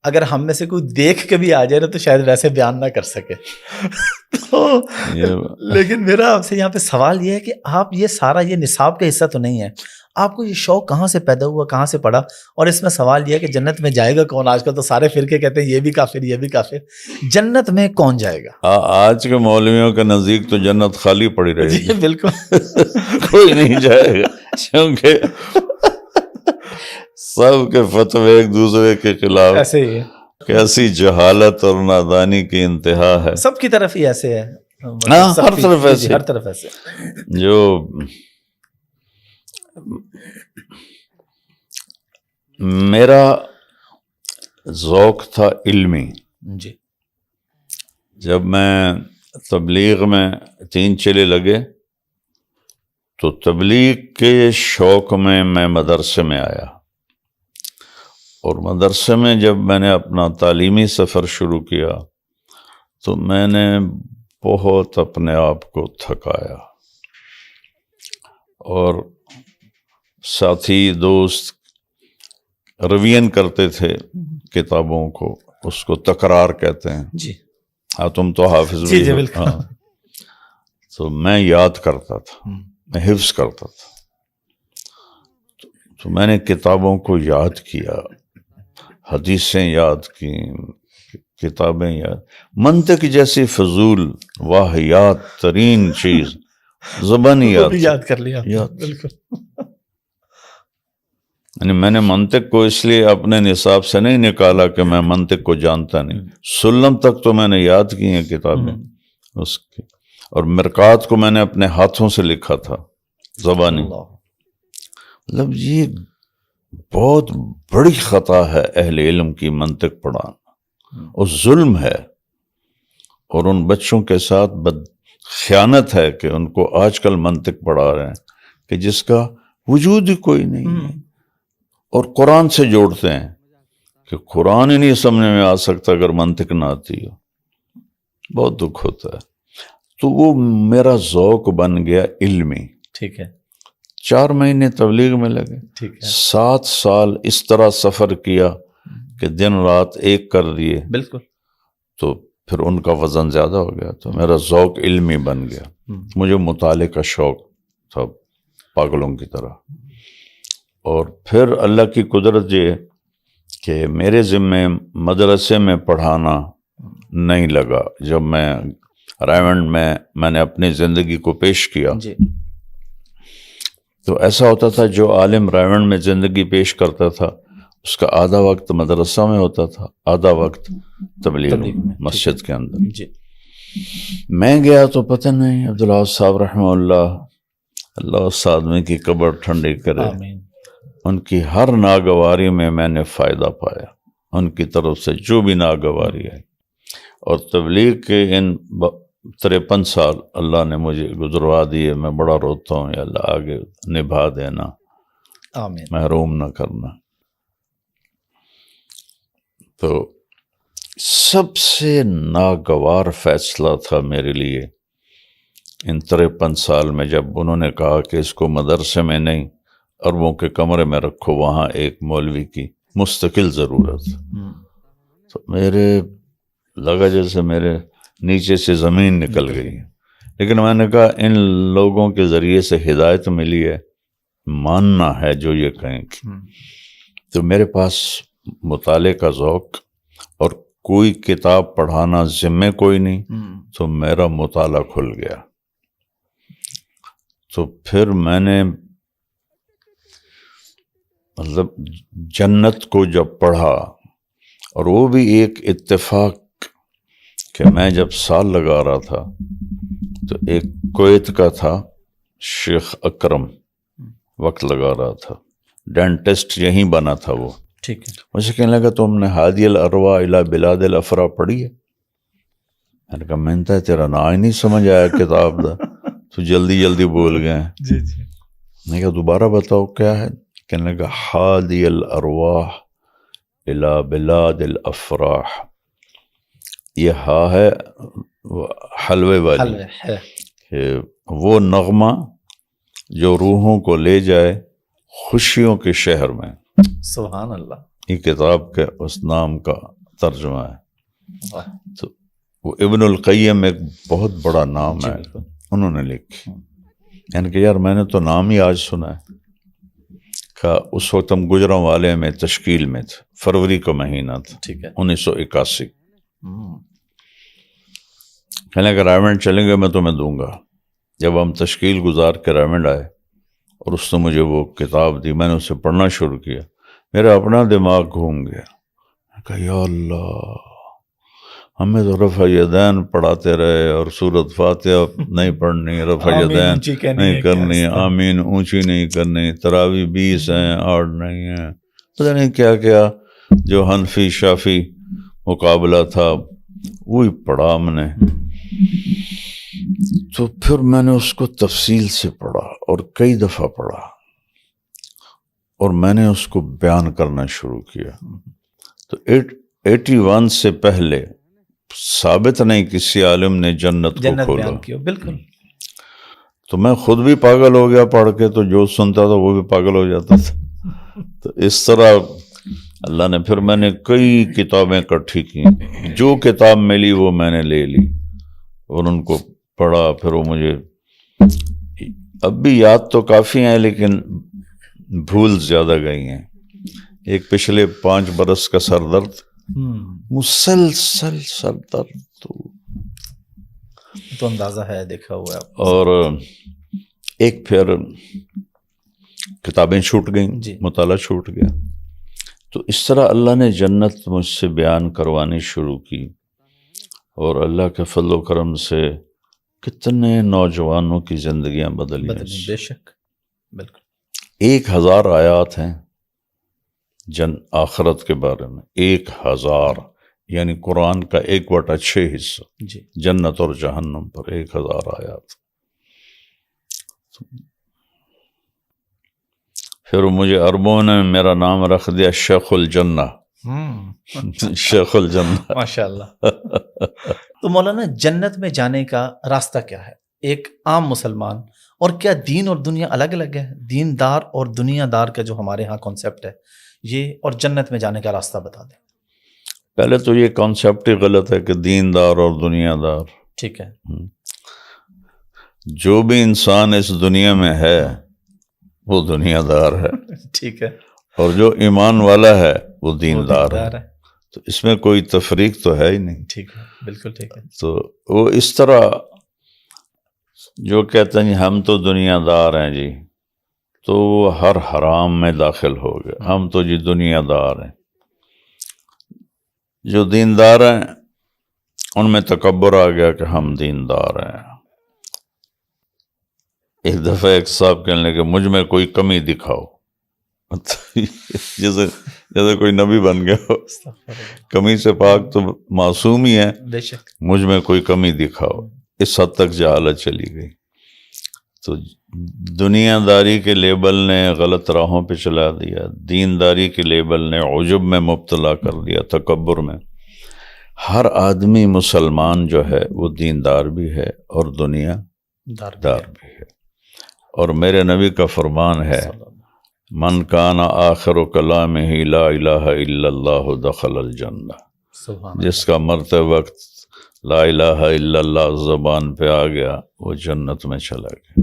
اگر ہم میں سے کوئی دیکھ کے بھی آ جائے نا تو شاید ویسے بیان نہ کر سکے۔ تو لیکن میرا آپ سے یہاں پہ سوال یہ ہے کہ آپ یہ سارا یہ نصاب کا حصہ تو نہیں ہے، آپ کو یہ شوق کہاں سے پیدا ہوا، کہاں سے پڑا؟ اور اس میں سوال یہ ہے کہ جنت میں جائے گا کون؟ آج کل تو سارے فرقے کہتے ہیں یہ بھی کافر یہ بھی کافر، جنت میں کون جائے گا؟ آج کے مولویوں کے نزدیک تو جنت خالی پڑی رہے گی، جی بالکل، کوئی نہیں جائے گا، کیونکہ سب کے فتوے ایک دوسرے کے خلاف، ایسے ہی ہے، کیسی جہالت اور نادانی کی انتہا ہے، سب کی طرف ہی ایسے ہے، ہر طرف ایسے، ہر طرف ایسے۔ جو میرا ذوق تھا علمی، جی، جب میں تبلیغ میں 3 چلے لگے تو تبلیغ کے شوق میں مدرسے میں آیا، اور مدرسے میں جب میں نے اپنا تعلیمی سفر شروع کیا تو میں نے بہت اپنے آپ کو تھکایا، اور ساتھی دوست روین کرتے تھے کتابوں کو، اس کو تکرار کہتے ہیں، جی ہاں تم تو حافظ بھی ہو، بالکل، ہاں، تو میں یاد کرتا تھا، میں حفظ کرتا تھا، تو میں نے کتابوں کو یاد کیا، حدیثیں یاد کی، کتابیں یاد، منطق جیسی فضول واہیات ترین چیز زبانی یاد کر لیا، بالکل۔ یعنی میں نے منطق کو اس لیے اپنے نصاب سے نہیں نکالا کہ میں منطق کو جانتا نہیں، سلم تک تو میں نے یاد کی ہیں کتابیں، اس کی. اور مرقات کو میں نے اپنے ہاتھوں سے لکھا تھا زبانی. مطلب یہ بہت بڑی خطا ہے اہل علم کی منطق پڑھانا، اور ظلم ہے، اور ان بچوں کے ساتھ خیانت ہے کہ ان کو آج کل منطق پڑھا رہے ہیں کہ جس کا وجود ہی کوئی نہیں ہے، اور قرآن سے جوڑتے ہیں کہ قرآن ہی نہیں سمجھ میں آ سکتا اگر منطق نہ آتی ہو. بہت دکھ ہوتا ہے. تو وہ میرا ذوق بن گیا علمی. ٹھیک ہے. 4 مہینے تبلیغ میں لگے، 7 سال اس طرح سفر کیا کہ دن رات ایک کر دیے. بالکل. تو پھر ان کا وزن زیادہ ہو گیا، تو میرا ذوق علمی بن گیا. مجھے مطالعے کا شوق تھا پاگلوں کی طرح. اور پھر اللہ کی قدرت یہ کہ میرے ذمے مدرسے میں پڑھانا نہیں لگا. جب میں رائمنڈ میں نے اپنی زندگی کو پیش کیا جی. تو ایسا ہوتا تھا جو عالم رائمنڈ میں زندگی پیش کرتا تھا اس کا آدھا وقت مدرسہ میں ہوتا تھا، آدھا وقت تبلیغ مسجد کے اندر. جی. میں گیا تو پتہ نہیں، عبداللہ صاحب رحمہ اللہ اس آدمی کی قبر ٹھنڈی کرے، آمین. ان کی ہر ناگواری میں نے فائدہ پایا، ان کی طرف سے جو بھی ناگواری ہے. اور تبلیغ کے ان 53 سال اللہ نے مجھے گزروا دیے. میں بڑا روتا ہوں، یا اللہ آگے نبھا دینا، آمین، محروم نہ کرنا. تو سب سے ناگوار فیصلہ تھا میرے لیے ان 53 سال میں جب انہوں نے کہا کہ اس کو مدرسے میں نہیں، عربوں کے کمرے میں رکھو، وہاں ایک مولوی کی مستقل ضرورت. تو میرے لگا جیسے میرے نیچے سے زمین نکل گئی. لیکن میں نے کہا ان لوگوں کے ذریعے سے ہدایت ملی ہے، ماننا ہے جو یہ کہیں گے. تو میرے پاس مطالعے کا ذوق اور کوئی کتاب پڑھانا ذمے کوئی نہیں، تو میرا مطالعہ کھل گیا. تو پھر میں نے مطلب جنت کو جب پڑھا، اور وہ بھی ایک اتفاق کہ میں جب سال لگا رہا تھا تو ایک کویت کا تھا شیخ اکرم وقت لگا رہا تھا، ڈینٹسٹ یہیں بنا تھا وہ. ٹھیک ہے. مجھے کہنے لگا تم نے ہادی الارواح الی بلاد الافراح پڑھی ہے؟ میں نے کہا میں تیرا نا ہی نہیں سمجھ آیا کتاب دا، تو جلدی بول گئے. جی جی. میں کہا دوبارہ بتاؤ کیا ہے؟ کہنے لگا ہادی الارواح الی بلاد الافراح. یہ ہا ہے حلوے والی، کہ وہ نغمہ جو روحوں کو لے جائے خوشیوں کے شہر میں. سبحان اللہ. یہ کتاب کے اس نام کا ترجمہ ہے. تو وہ ابن القیم ایک بہت بڑا نام ہے، انہوں نے لکھی. یعنی کہ یار میں نے تو نام ہی آج سنا ہے. کہ اس وقت ہم گجراں والے میں تشکیل میں تھے، فروری کا مہینہ تھا، ٹھیک ہے، 1981. کہنے کہ رائمنڈ چلیں گے میں تمہیں دوں گا. جب ہم تشکیل گزار کے رائمنڈ آئے اور اس نے مجھے وہ کتاب دی، میں نے اسے پڑھنا شروع کیا، میرا اپنا دماغ گھوم گیا. میں کہا یا اللہ، ہمیں تو رفع یدین پڑھاتے رہے اور سورۃ فاتحہ نہیں پڑھنی، رفع یدین نہیں کرنی، آمین اونچی نہیں کرنی، تراویح 20 ہیں 8 نہیں ہیں، پتہ نہیں کیا کیا. جو حنفی شافی مقابلہ تھا وہی پڑھا ہم نے. تو پھر میں نے اس کو تفصیل سے پڑھا اور کئی دفعہ پڑھا، اور میں نے اس کو بیان کرنا شروع کیا. تو 81 سے پہلے ثابت نہیں کسی عالم نے جنت کو کھولا. بالکل. تو میں خود بھی پاگل ہو گیا پڑھ کے، تو جو سنتا تھا وہ بھی پاگل ہو جاتا تھا. تو اس طرح اللہ نے پھر میں نے کئی کتابیں اکٹھی کی، جو کتاب ملی وہ میں نے لے لی اور ان کو پڑھا. پھر وہ مجھے اب بھی یاد تو کافی ہیں لیکن بھول زیادہ گئی ہیں. ایک پچھلے 5 برس کا سردرد، مسلسل سردرد، تو اندازہ ہے، دیکھا ہوا ہے. اور ایک پھر کتابیں چھوٹ گئیں، جی، مطالعہ چھوٹ گیا. تو اس طرح اللہ نے جنت مجھ سے بیان کروانی شروع کی، اور اللہ کے فضل و کرم سے کتنے نوجوانوں کی زندگیاں بدلی ہیں. بدلیں، بے شک، بالکل. 1000 آیات ہیں آخرت کے بارے میں. 1000 یعنی قرآن کا 1/6 حصہ جی جنت اور جہنم پر. 1000 آیات. پھر مجھے عربوں نے میرا نام رکھ دیا شیخ الجنہ. شیخ الجنہ. ماشاء اللہ. تو مولانا جنت میں جانے کا راستہ کیا ہے ایک عام مسلمان، اور کیا دین اور دنیا الگ الگ ہے؟ دیندار اور دنیا دار کا جو ہمارے ہاں کانسیپٹ ہے یہ، اور جنت میں جانے کا راستہ بتا دیں. پہلے تو یہ کانسیپٹ ہی غلط ہے کہ دیندار اور دنیا دار. ٹھیک ہے. جو بھی انسان اس دنیا میں ہے وہ دنیا دار ہے، ٹھیک ہے، اور جو ایمان والا ہے وہ دیندار ہے. ہے. تو اس میں کوئی تفریق تو ہے ہی نہیں. ٹھیک ہے، بالکل ٹھیک ہے. تو وہ اس طرح جو کہتے ہیں ہم تو دنیا دار ہیں جی، تو وہ ہر حرام میں داخل ہو گئے. ہم تو جی دنیا دار ہیں. جو دیندار ہیں ان میں تکبر آ گیا کہ ہم دیندار ہیں. ایک دفعہ ایک صاحب کہنے لگے مجھ میں کوئی کمی دکھاؤ. جیسے کوئی نبی بن گیا ہو. کمی سے پاک تو معصوم ہی ہے. بے شک. مجھ میں کوئی کمی دکھاؤ. اس حد تک جہالت چلی گئی. تو دنیا داری کے لیبل نے غلط راہوں پہ چلا دیا. دینداری کے لیبل نے عجب میں مبتلا کر دیا، تکبر میں. ہر آدمی مسلمان جو ہے وہ دیندار بھی ہے اور دنیا دار بھی ہے. اور میرے نبی کا فرمان ہے من کان آخر کلامہ لا الہ الا اللہ دخل الجنہ. جس کا مرتے وقت لا الہ الا اللہ زبان پہ آ گیا وہ جنت میں چلا گیا.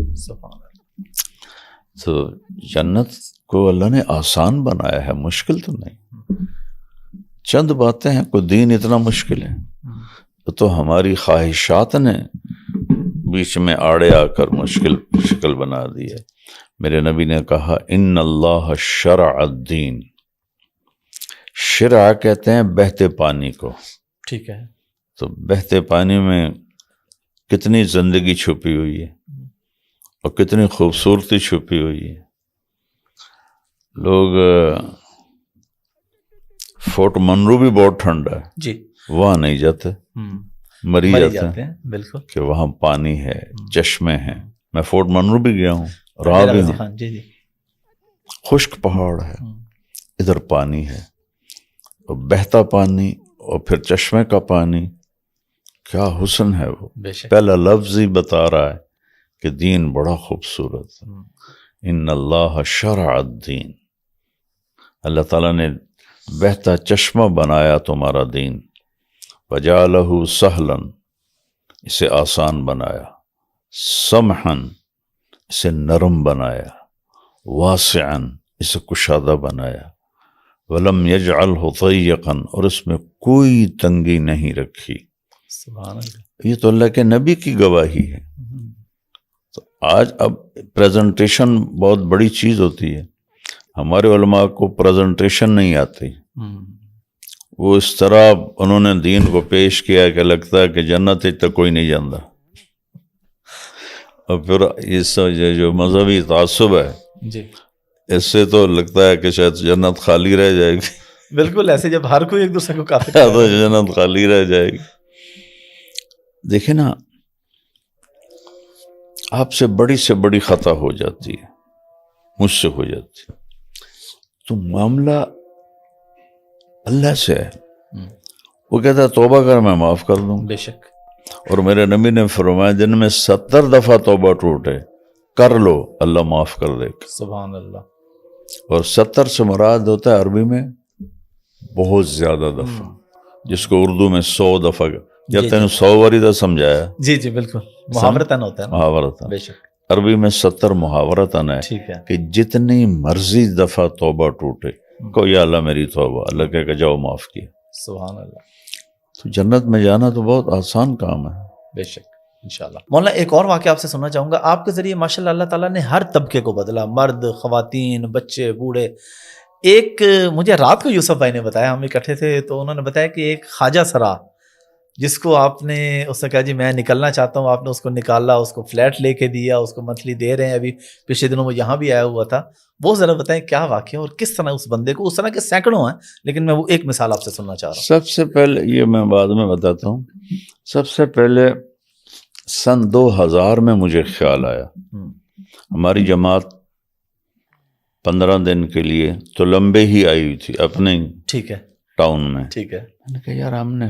تو جنت کو اللہ نے آسان بنایا ہے، مشکل تو نہیں. چند باتیں ہیں، کوئی دین اتنا مشکل ہے؟ تو ہماری خواہشات نے بیچ میں آڑے آ کر مشکل شکل بنا دی ہے. میرے نبی نے کہا ان اللہ شرع الدین. شرع کہتے ہیں بہتے پانی کو. ٹھیک ہے. تو بہتے پانی میں کتنی زندگی چھپی ہوئی ہے اور کتنی خوبصورتی چھپی ہوئی ہے. لوگ فورٹ منرو بھی بہت ٹھنڈا ہے جی، وہاں نہیں جاتے، مری جاتے ہیں. بالکل کہ وہاں پانی ہے، چشمے ہیں. میں فورٹ منرو بھی گیا ہوں، رہا بھی ہوں. جی جی. خشک پہاڑ ہے، ادھر پانی ہے اور بہتا پانی اور پھر چشمے کا پانی. کیا حسن ہے وہ. پہلا لفظ ہی بتا رہا ہے کہ دین بڑا خوبصورت ہے. ان اللہ شرع الدین. اللہ تعالیٰ نے بہتا چشمہ بنایا تمہارا دین. وجعلہ سہلا، اسے آسان بنایا. سمحا، اسے نرم بنایا. واسعا، اسے کشادہ بنایا. ولم یجعلہ ضیقا، اور اس میں کوئی تنگی نہیں رکھی. سبحان اللہ. یہ تو اللہ کے نبی کی گواہی ہے. تو آج اب پریزنٹیشن بہت بڑی چیز ہوتی ہے. ہمارے علماء کو پریزنٹیشن نہیں آتی. وہ اس طرح انہوں نے دین کو پیش کیا کہ لگتا ہے کہ جنت تک کوئی نہیں جانتا. اور پھر اس جو مذہبی تعصب ہے جی، اس سے تو لگتا ہے کہ شاید جنت خالی رہ جائے گی. بالکل ایسے جب ہر کوئی ایک دوسرے کو کافر تو جنت خالی رہ جائے گی. دیکھیں نا، آپ سے بڑی خطا ہو جاتی ہے، مجھ سے ہو جاتی ہے، تو معاملہ اللہ سے ہے. وہ کہتا ہے توبہ کر میں معاف کر دوں. بے شک. اور میرے نبی نے فرمایا دن میں 70 دفعہ توبہ ٹوٹے کر لو اللہ معاف کر دے گا. سبحان اللہ. اور 70 سے مراد ہوتا ہے عربی میں بہت زیادہ دفعہ، جس کو اردو میں 100 دفعہ یا تین 100 وریدہ سمجھایا. جی جی بالکل، محاورتاً ہوتا ہے. محاورتاً. بے شک. عربی میں 70 محاورتاً ہے. ٹھیک ہے. کہ جتنی مرضی دفعہ توبہ ٹوٹے کو یا اللہ میری توبہ، اللہ کہے کہ جاؤ معاف کیا. سبحان اللہ. تو جنت میں جانا تو بہت آسان کام ہے. بے شک انشاءاللہ. مولانا ایک اور واقعہ آپ سے سننا چاہوں گا. آپ کے ذریعے ماشاءاللہ اللہ تعالیٰ نے ہر طبقے کو بدلا، مرد، خواتین، بچے، بوڑھے. ایک مجھے رات کو یوسف بھائی نے بتایا، ہم اکٹھے تھے تو انہوں نے بتایا کہ ایک خواجہ سرا جس کو آپ نے اس نے کہا جی میں نکلنا چاہتا ہوں، آپ نے اس کو نکالا، اس کو فلیٹ لے کے دیا، اس کو منتھلی دے رہے ہیں، ابھی پچھلے دنوں وہ یہاں بھی آیا ہوا تھا، وہ ذرا بتائیں کیا واقعہ اور کس طرح اس بندے کو، اس طرح کے سینکڑوں ہیں لیکن میں وہ ایک مثال آپ سے سننا چاہ رہا ہوں۔ سب سے پہلے یہ میں بعد میں بتاتا ہوں، سب سے پہلے سن 2000 میں مجھے خیال آیا، ہماری جماعت 15 دن کے لیے تو لمبے ہی آئی ہوئی تھی اپنے ٹھیک ہے ٹاؤن میں، ٹھیک ہے، میں نے کہا یار ہم نے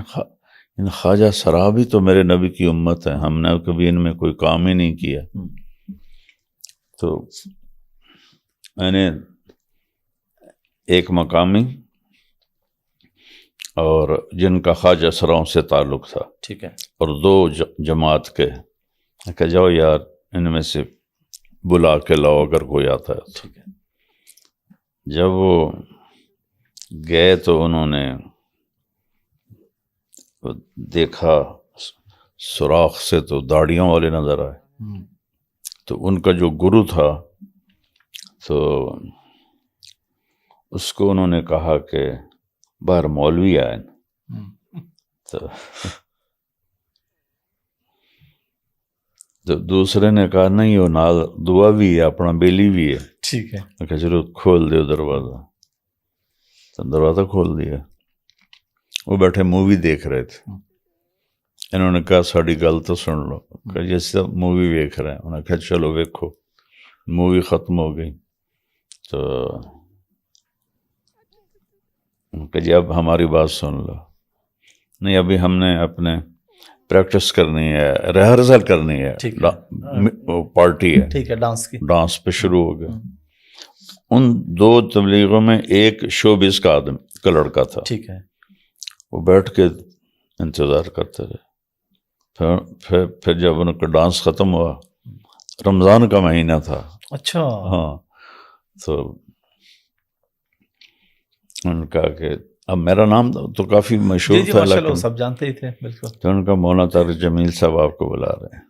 خواجہ سرا بھی تو میرے نبی کی امت ہے، ہم نے کبھی ان میں کوئی کام ہی نہیں کیا، تو میں نے ایک مقامی اور جن کا خواجہ سراؤں سے تعلق تھا، ٹھیک ہے، اور 2 جماعت کے، کہ جاؤ یار ان میں سے بلا کے لاؤ اگر کوئی آتا ہے۔ ٹھیک ہے، جب وہ گئے تو انہوں نے دیکھا سوراخ سے تو داڑیوں والے نظر آئے، تو ان کا جو گرو تھا تو اس کو انہوں نے کہا کہ باہر مولوی آئے، تو دوسرے نے کہا نہیں وہ نال دعا بھی ہے، اپنا بیلی بھی ہے، ٹھیک ہے، میں کہا چلو کھول دیو دروازہ، تو دروازہ کھول دیا، وہ بیٹھے مووی دیکھ رہے تھے، انہوں نے کہا ساڑی گل تو سن لو، کہ جیسے مووی ویکھ رہے ہیں، انہوں نے کہا چلو ویکھو، مووی ختم ہو گئی تو کہ جی اب ہماری بات سن لو، نہیں ابھی ہم نے اپنے پریکٹس کرنی ہے، ریہرسل کرنی ہے، پارٹی ہے، ٹھیک ہے، ڈانس کی، ڈانس پہ شروع ہو گیا۔ ان 2 تبلیغوں میں ایک شوبز کا لڑکا تھا، ٹھیک ہے، وہ بیٹھ کے انتظار کرتے رہے، پھر جب ان کا ڈانس ختم ہوا، رمضان کا مہینہ تھا، اچھا، ہاں، تو ان کا کہ اب میرا نام تو کافی مشہور جی تھا، ماشاء اللہ لیکن سب جانتے ہی تھے، بالکل، تو ان کا مولانا طارق جمیل صاحب آپ کو بلا رہے ہیں،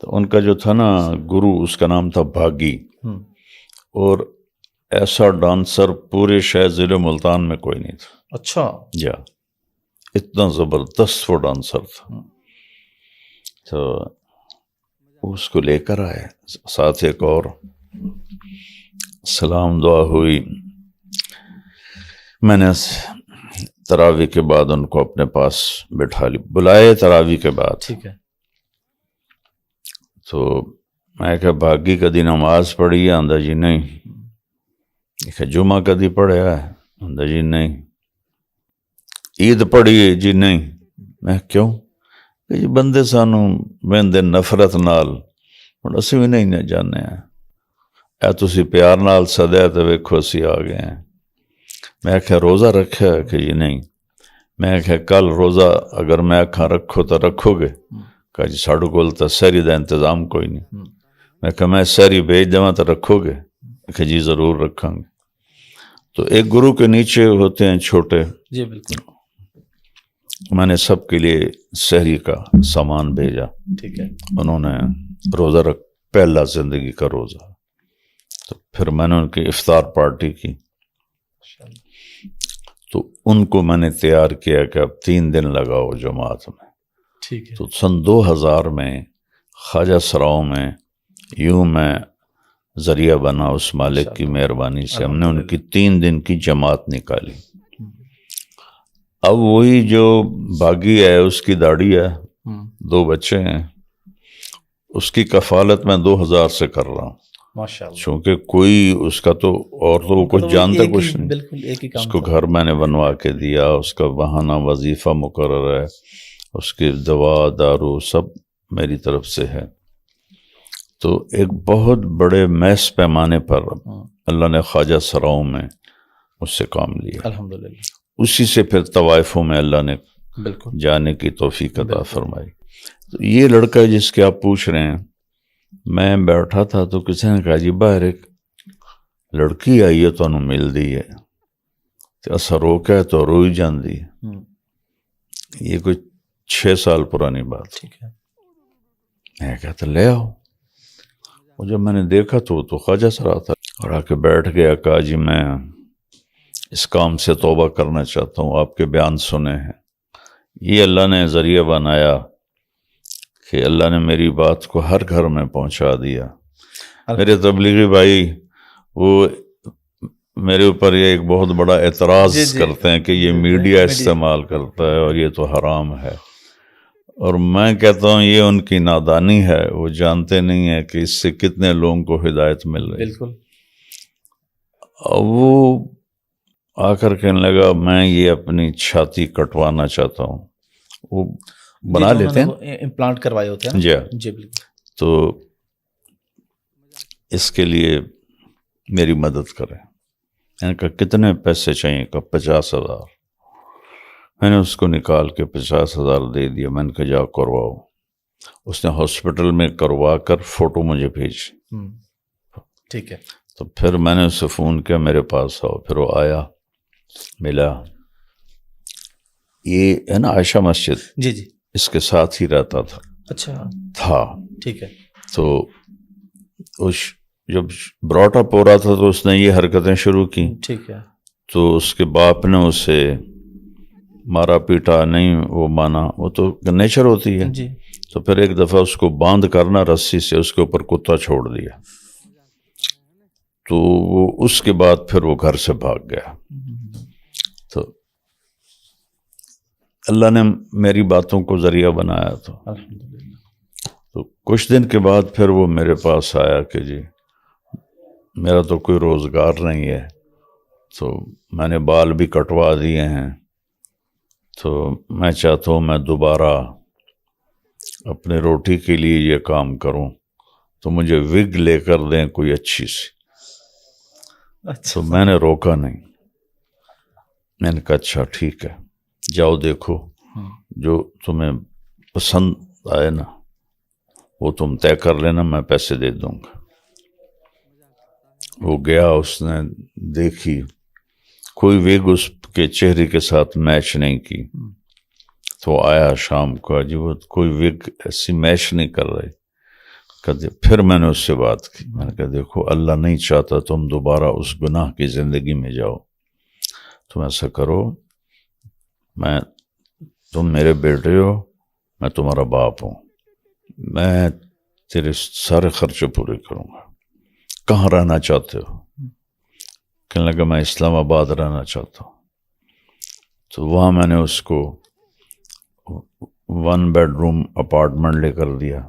تو ان کا جو تھا نا گرو، اس کا نام تھا بھاگی، اور ایسا ڈانسر پورے شہر ضلع ملتان میں کوئی نہیں تھا، اچھا، جا اتنا زبردست وہ ڈانسر تھا، تو اس کو لے کر آئے، ساتھ ایک اور، سلام دعا ہوئی، میں نے تراویح کے بعد ان کو اپنے پاس بٹھا لی، بلائے تراویح کے بعد، ٹھیک ہے، تو میں کہا باقی کدی نماز پڑھی ہے؟ آندہ جی نہیں۔ کہ جمعہ کدی پڑھیا ہے؟ آندہ جی نہیں۔ عید پڑھی ہے؟ جی نہیں۔ میں کیوں؟ کہ جی بندے سانوں ویندے نفرت نال، ہن اسی بھی نہیں جانے ہیں، اے تسی پیار نال سدیا تے ویکھو اسی آ گئے ہیں۔ میں کہا روزہ رکھا ہے؟ کہ جی نہیں۔ میں کہا کل روزہ اگر میں آکھاں رکھو تو رکھو گے؟ کہا جی ساڑھو کول تا سہری دا انتظام کوئی نہیں۔ میں کہا میں سہری بھیج دیواں تو رکھو گے؟ کہ جی ضرور رکھاں گے۔ تو ایک گرو کے نیچے ہوتے ہیں چھوٹے، جی بالکل، میں نے سب کے لیے سحری کا سامان بھیجا، ٹھیک ہے، انہوں نے روزہ پہلا زندگی کا روزہ، تو پھر میں نے ان کی افطار پارٹی کی، تو ان کو میں نے تیار کیا کہ اب 3 دن لگاؤ جماعت میں۔ ٹھیک ہے، تو سن 2000 میں خواجہ سراؤں میں یوں میں ذریعہ بنا اس مالک کی مہربانی سے، ہم نے ان کی 3 دن کی جماعت نکالی۔ اب وہی جو باغی ہے اس کی داڑھی ہے، 2 بچے ہیں، اس کی کفالت میں 2000 سے کر رہا ہوں، ماشاءاللہ، چونکہ کوئی اس کا تو اور تو وہ کچھ جانتا کچھ نہیں، بالکل ایک ہی کام اس کو گھر میں نے بنوا کے دیا، اس کا بہانہ وظیفہ مقرر ہے، اس کی دوا دارو سب میری طرف سے ہے۔ تو ایک بہت بڑے محض پیمانے پر اللہ نے خواجہ سراؤں میں اس سے کام لیا، الحمدللہ، اسی سے پھر طوائفوں میں اللہ نے بالکل جانے کی توفیق عطا فرمائی۔ تو یہ لڑکا جس کے آپ پوچھ رہے ہیں، میں بیٹھا تھا تو کسی نے کہا جی باہر ایک لڑکی آئی ہے تو انہوں مل دی ہے، تو اسا رو کے تو روئی جان دی، یہ کوئی 6 سال پرانی بات۔ ٹھیک ہے، میں کہتا لے آؤ، اور جب میں نے دیکھا تو خواجہ سرا تھا، اور آ کے بیٹھ گیا، کہا جی میں اس کام سے توبہ کرنا چاہتا ہوں، آپ کے بیان سنے ہیں، یہ اللہ نے ذریعہ بنایا کہ اللہ نے میری بات کو ہر گھر میں پہنچا دیا. میرے تبلیغی بھائی وہ میرے اوپر یہ ایک بہت بڑا اعتراض کرتے ہیں کہ یہ میڈیا استعمال کرتا ہے اور یہ تو حرام ہے، اور میں کہتا ہوں یہ ان کی نادانی ہے، وہ جانتے نہیں ہیں کہ اس سے کتنے لوگوں کو ہدایت مل رہی ہے. بالکل. وہ آ کر کہنے لگا میں یہ اپنی چھاتی کٹوانا چاہتا ہوں. وہ بنا لیتے ہیں، امپلانٹ کروائے ہوتے ہیں. جی بالکل. تو اس کے لیے میری مدد کریں. میں نے کہا کتنے پیسے چاہیے؟ کہ 50,000. میں نے اس کو نکال کے 50,000 دے دیا. میں نے کہا جاؤ کرواؤ. اس نے ہاسپٹل میں کروا کر فوٹو مجھے بھیجی. ٹھیک ہے. تو پھر میں نے اسے فون کیا میرے پاس آؤ. پھر وہ آیا، ملا. یہ ہے نا عائشہ مسجد، جی جی اس کے ساتھ ہی رہتا تھا. اچھا تھا. ٹھیک ہے. تو جب براٹ اپ ہو رہا تھا تو اس نے یہ حرکتیں شروع کی. ٹھیک ہے. تو اس کے باپ نے اسے مارا پیٹا نہیں، وہ مانا، وہ تو نیچر ہوتی ہے. جی. تو پھر ایک دفعہ اس کو باندھ کرنا رسی سے، اس کے اوپر کتا چھوڑ دیا. تو وہ اس کے بعد پھر وہ گھر سے بھاگ گیا. تو اللہ نے میری باتوں کو ذریعہ بنایا. تو کچھ دن کے بعد پھر وہ میرے پاس آیا کہ جی میرا تو کوئی روزگار نہیں ہے، تو میں نے بال بھی کٹوا دیے ہیں، تو میں چاہتا ہوں میں دوبارہ اپنے روٹی کے لیے یہ کام کروں، تو مجھے وگ لے کر دیں کوئی اچھی سی. تو میں نے روکا نہیں. میں نے کہا اچھا ٹھیک ہے، جاؤ دیکھو جو تمہیں پسند آئے نا وہ تم طے کر لینا، میں پیسے دے دوں گا. وہ گیا، اس نے دیکھی، کوئی ویگ اس کے چہرے کے ساتھ میچ نہیں کی. تو آیا شام کو، جی وہ کوئی ویگ ایسی میچ نہیں کر رہی. پھر میں نے اس سے بات کی. میں نے کہا دیکھو اللہ نہیں چاہتا تم دوبارہ اس گناہ کی زندگی میں جاؤ. تم ایسا کرو، تم میرے بیٹے ہو، میں تمہارا باپ ہوں، میں تیرے سارے خرچے پورے کروں گا. کہاں رہنا چاہتے ہو؟ کہنے لگا میں اسلام آباد رہنا چاہتا ہوں. تو وہاں میں نے اس کو 1 بیڈ روم اپارٹمنٹ لے کر دیا،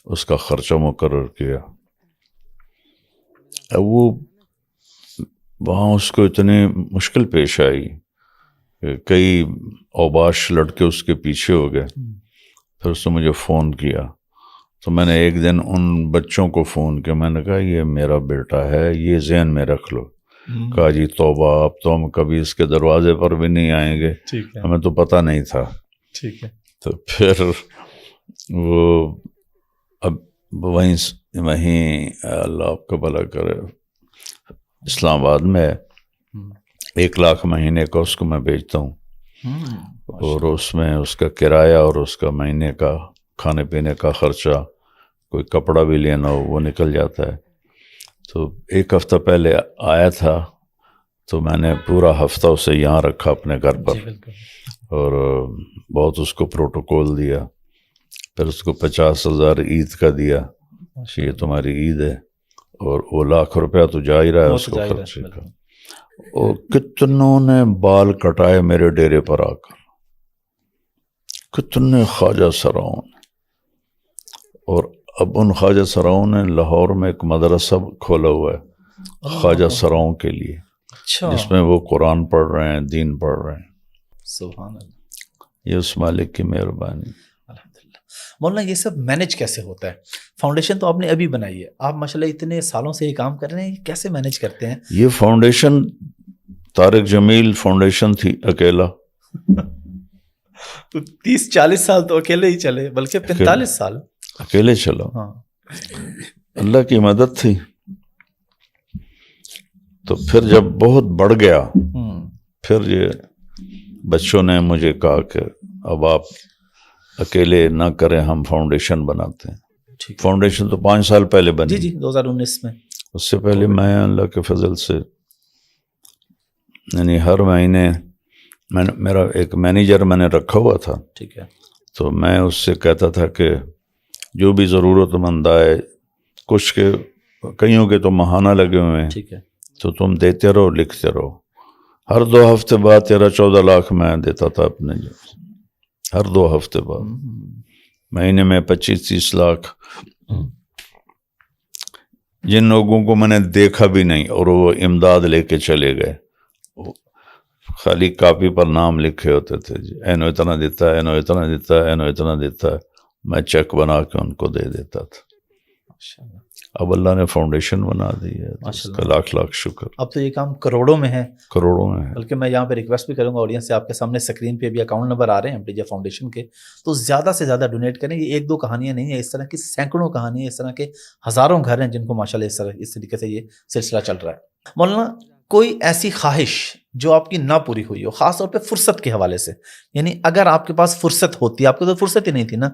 اس کا خرچہ مقرر کیا. وہ وہاں اس کو اتنی مشکل پیش آئی کہ کئی اوباش لڑکے اس کے پیچھے ہو گئے. پھر اس نے مجھے فون کیا. تو میں نے ایک دن ان بچوں کو فون کیا. میں نے کہا یہ میرا بیٹا ہے، یہ ذہن میں رکھ لو. کہا جی توبہ، اب تو ہم کبھی اس کے دروازے پر بھی نہیں آئیں گے، ہمیں تو پتہ نہیں تھا. ٹھیک ہے. تو پھر وہ اب وہیں اللہ آپ کا بھلا کرے اسلام آباد میں 1 لاکھ مہینے کا اس کو میں بیچتا ہوں، اور اس میں اس کا کرایہ اور اس کا مہینے کا کھانے پینے کا خرچہ، کوئی کپڑا بھی لینا ہو وہ نکل جاتا ہے. تو 1 ہفتہ پہلے آیا تھا، تو میں نے پورا ہفتہ اسے یہاں رکھا اپنے گھر پر، اور بہت اس کو پروٹوکول دیا. پھر اس کو 50,000 عید کا دیا، یہ تمہاری عید ہے، اور وہ 1,00,000 روپیہ تو جا ہی رہا ہے اس کو خرچے کا. اور کتنوں نے بال کٹائے میرے ڈیرے پر آ کر، کتنے خواجہ سراؤں نے. اور اب ان خواجہ سراؤں نے لاہور میں ایک مدرسہ کھولا ہوا ہے خواجہ سراؤں کے لیے، جس میں وہ قرآن پڑھ رہے ہیں، دین پڑھ رہے ہیں. سبحان اللہ. یہ اس مالک کی مہربانی. الحمدللہ. مولانا یہ سب مینج کیسے ہوتا ہے؟ فاؤنڈیشن تو آپ نے ابھی بنائی ہے، آپ ماشاءاللہ اتنے سالوں سے یہ کام کر رہے ہیں، یہ کیسے مینج کرتے ہیں؟ یہ فاؤنڈیشن طارق جمیل فاؤنڈیشن تھی اکیلا. تو 30-40 سال تو اکیلے ہی چلے، بلکہ 45 سال اکیلے چلا. ہاں. اللہ کی مدد تھی. تو پھر جب بہت بڑھ گیا، پھر یہ بچوں نے مجھے کہا کہ اب آپ اکیلے نہ کریں، ہم فاؤنڈیشن بناتے ہیں. فاؤنڈیشن تو 5 سال پہلے بنی. جی 2019 میں. اس سے پہلے میں اللہ کے فضل سے یعنی ہر مہینے میرا ایک مینیجر میں نے رکھا ہوا تھا، ٹھیک ہے، تو میں اس سے کہتا تھا کہ جو بھی ضرورت مند آئے، کچھ کے کئیوں کے تو ماہانہ لگے ہوئے ہیں، ٹھیک ہے، تو تم دیتے رہو، لکھتے رہو۔ ہر 2 ہفتے بعد 13-14 لاکھ میں دیتا تھا اپنے، ہر 2 ہفتے بعد، مہینے میں 25-30 لاکھ، جن لوگوں کو میں نے دیکھا بھی نہیں اور وہ امداد لے کے چلے گئے، خالی کاپی پر نام لکھے ہوتے تھے، جی اینو اتنا دیتا ہے، اینو اتنا دیتا ہے، اینو اتنا دیتا ہے، میں چیک بنا کے ان کو دے دیتا تھا۔ ماشاءاللہ، اب اللہ نے فاؤنڈیشن بنا دی ہے، تو اس ماشاءاللہ۔ کا لاکھ لاکھ شکر، اب تو یہ کام کروڑوں میں ہے، کروڑوں میں ہے۔ بلکہ میں یہاں پہ ریکویسٹ بھی کروں گا آڈینس سے، آپ کے سامنے اسکرین پہ بھی اکاؤنٹ نمبر آ رہے ہیں امپلیجیا فاؤنڈیشن کے، تو زیادہ سے زیادہ ڈونیٹ کریں۔ یہ 1-2 کہانیاں نہیں ہیں، اس طرح کی سینکڑوں کہانیاں، اس طرح کے ہزاروں گھر ہیں جن کو ماشاءاللہ اس طریقے سے یہ سلسلہ چل رہا ہے۔ مولانا، کوئی ایسی خواہش جو آپ کی نہ پوری ہوئی ہو، خاص طور پہ فرصت کے حوالے سے، یعنی اگر آپ کے پاس فرصت ہوتی، آپ کو تو فرصت ہی نہیں تھی نا،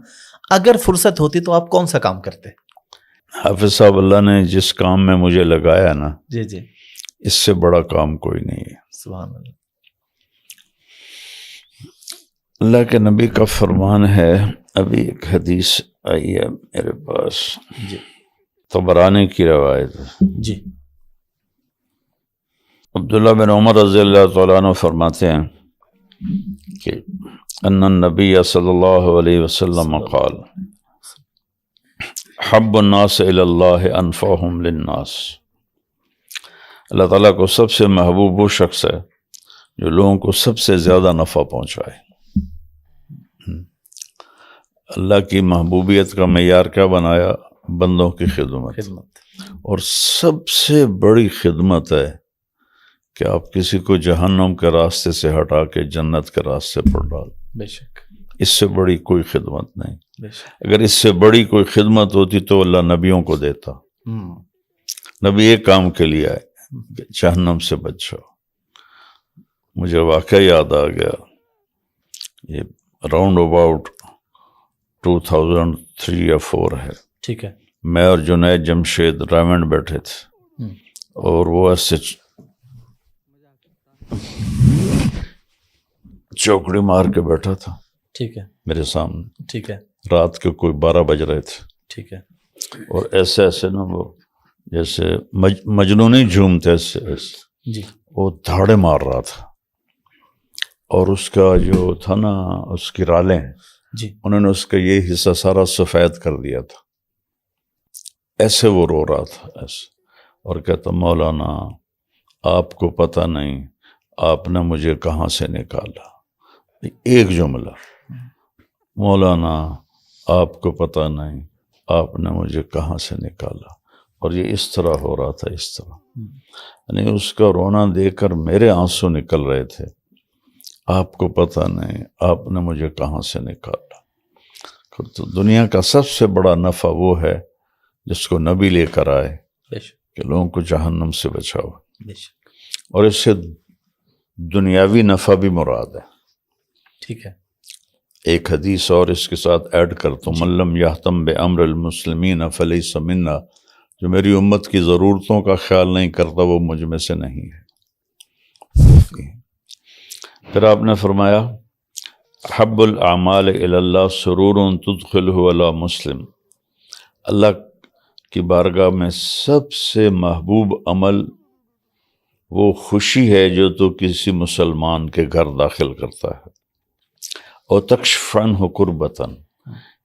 اگر فرصت ہوتی تو آپ کون سا کام کرتے؟ حافظ صاحب، اللہ نے جس کام میں مجھے لگایا نا، جی جی، اس سے بڑا کام کوئی نہیں ہے۔ سبحان اللہ۔ اللہ کے نبی کا فرمان ہے، ابھی ایک حدیث آئی ہے میرے پاس، جی طبرانی کی روایت ہے، جی، عبداللہ بن عمر رضی اللہ تعالیٰ عنہ فرماتے ہیں کہ ان النبی صلی اللہ علیہ وسلم قال حب الناس الی اللہ انفعہم للناس، اللہ تعالیٰ کو سب سے محبوب وہ شخص ہے جو لوگوں کو سب سے زیادہ نفع پہنچائے۔ اللہ کی محبوبیت کا معیار کیا بنایا؟ بندوں کی خدمت، اور سب سے بڑی خدمت ہے کہ آپ کسی کو جہنم کے راستے سے ہٹا کے جنت کے راستے پر ڈال، بے شک، اس سے بڑی کوئی خدمت نہیں۔ بے شک۔ اگر اس سے بڑی کوئی خدمت ہوتی تو اللہ نبیوں کو دیتا۔ نبی ایک کام کے لیے آئے کہ جہنم سے بچ جاؤ۔ مجھے واقعہ یاد آ گیا، یہ راؤنڈ اباؤٹ 2003 یا 4 ہے، ٹھیک ہے، میں اور جنید جمشید رائمنڈ بیٹھے تھے، اور وہ ایسے چوکڑی مار کے بیٹھا تھا ٹھیک ہے، میرے سامنے، ٹھیک ہے، رات کے کوئی 12 بج رہے تھے، ٹھیک ہے، اور ایسے ایسے نا وہ جیسے مجنونی جھومتے ایسے، جی، وہ دھاڑے مار رہا تھا، اور اس کا جو تھا نا، اس کی رالیں، جی، انہوں نے اس کا یہ حصہ سارا سفید کر دیا تھا، ایسے وہ رو رہا تھا ایسے، اور کہتا مولانا آپ کو پتہ نہیں آپ نے مجھے کہاں سے نکالا، ایک جملہ، مولانا آپ کو پتہ نہیں آپ نے مجھے کہاں سے نکالا، اور یہ اس طرح ہو رہا تھا، اس طرح، یعنی اس کا رونا دیکھ کر میرے آنسو نکل رہے تھے، آپ کو پتہ نہیں آپ نے مجھے کہاں سے نکالا۔ تو دنیا کا سب سے بڑا نفع وہ ہے جس کو نبی لے کر آئے بے شک، کہ لوگوں کو جہنم سے بچاؤ، بے شک، اور اس سے دنیاوی نفع بھی مراد ہے۔ ٹھیک ہے، ایک حدیث اور اس کے ساتھ ایڈ کرتا ہوں، من لم یہتم بامر المسلمین فلیس منا، جو میری امت کی ضرورتوں کا خیال نہیں کرتا وہ مجھ میں سے نہیں ہے۔ پھر آپ نے فرمایا حب الاعمال الی اللہ سرور تدخلہ علی مسلم، اللہ کی بارگاہ میں سب سے محبوب عمل وہ خوشی ہے جو تو کسی مسلمان کے گھر داخل کرتا ہے، اور تکشف عنہ کربتاً،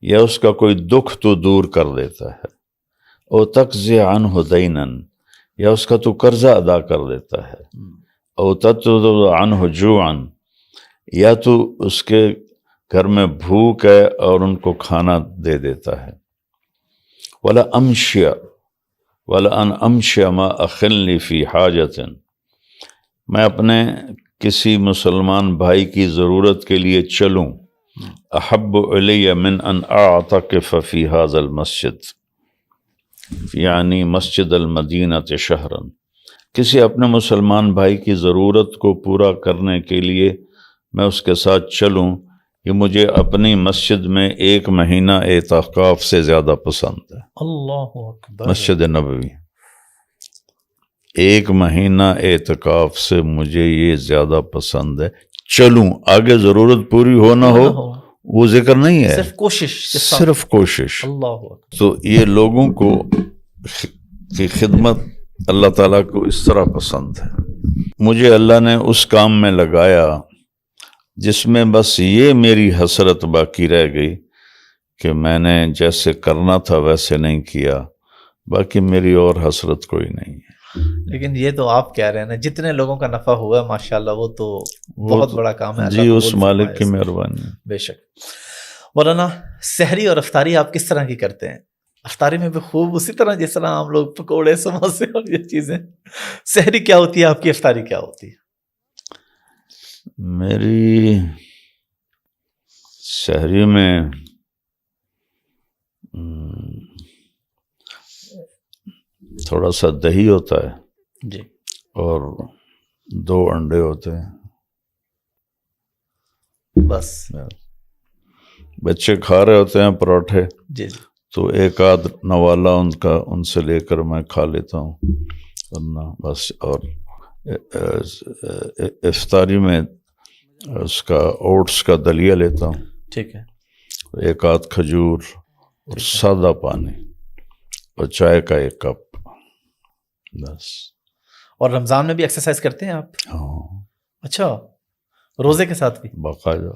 یا اس کا کوئی دکھ تو دور کر دیتا ہے، اور تقضی عنہ دیناً، یا اس کا تو قرضہ ادا کر دیتا ہے، اور تطرد عنہ جوعاً، یا تو اس کے گھر میں بھوک ہے اور ان کو کھانا دے دیتا ہے، ولا ان امشی ما اخلنی فی حاجت، میں اپنے کسی مسلمان بھائی کی ضرورت کے لیے چلوں، احب علی من ان اعتکف فی ھذا المسجد، یعنی مسجد المدینہ شہرا، کسی اپنے مسلمان بھائی کی ضرورت کو پورا کرنے کے لیے میں اس کے ساتھ چلوں، یہ مجھے اپنی مسجد میں 1 مہینہ اعتکاف سے زیادہ پسند ہے۔ اللہ اکبر، مسجد نبوی 1 مہینہ اعتکاف سے مجھے یہ زیادہ پسند ہے، چلوں، آگے ضرورت پوری ہو نہ ہو وہ ذکر نہیں ہے، صرف کوشش، صرف کوشش. اللہ اکبر. تو یہ لوگوں کو کی خدمت اللہ تعالیٰ کو اس طرح پسند ہے. مجھے اللہ نے اس کام میں لگایا جس میں بس یہ میری حسرت باقی رہ گئی کہ میں نے جیسے کرنا تھا ویسے نہیں کیا، باقی میری اور حسرت کوئی نہیں ہے. لیکن یہ تو آپ کہہ رہے ہیں نا، جتنے لوگوں کا نفع ہوا ہے ماشاءاللہ وہ تو بہت بڑا کام ہے. جی اس مالک کی مہربانی. بے شک. مولانا سحری اور افطاری آپ کس طرح کی کرتے ہیں؟ افطاری میں بھی خوب اسی طرح جس طرح ہم لوگ پکوڑے سموسے اور یہ چیزیں. سحری کیا ہوتی ہے آپ کی، افطاری کیا ہوتی ہے؟ میری سحری میں تھوڑا سا دہی ہوتا ہے جی، اور 2 انڈے ہوتے ہیں بس. بچے کھا رہے ہوتے ہیں پراٹھے، جی جی، تو ایک آدھ نوالا ان سے لے کر میں کھا لیتا ہوں، ورنہ بس. اور افطاری میں اس کا اوٹس کا دلیا لیتا ہوں، ٹھیک ہے. ایک آدھ کھجور اور سادہ پانی اور چائے کا 1 کپ بس. اور رمضان میں بھی ایکسرسائز کرتے ہیں آپ؟ ہاں اچھا، روزے کے ساتھ بھی باقاعدہ.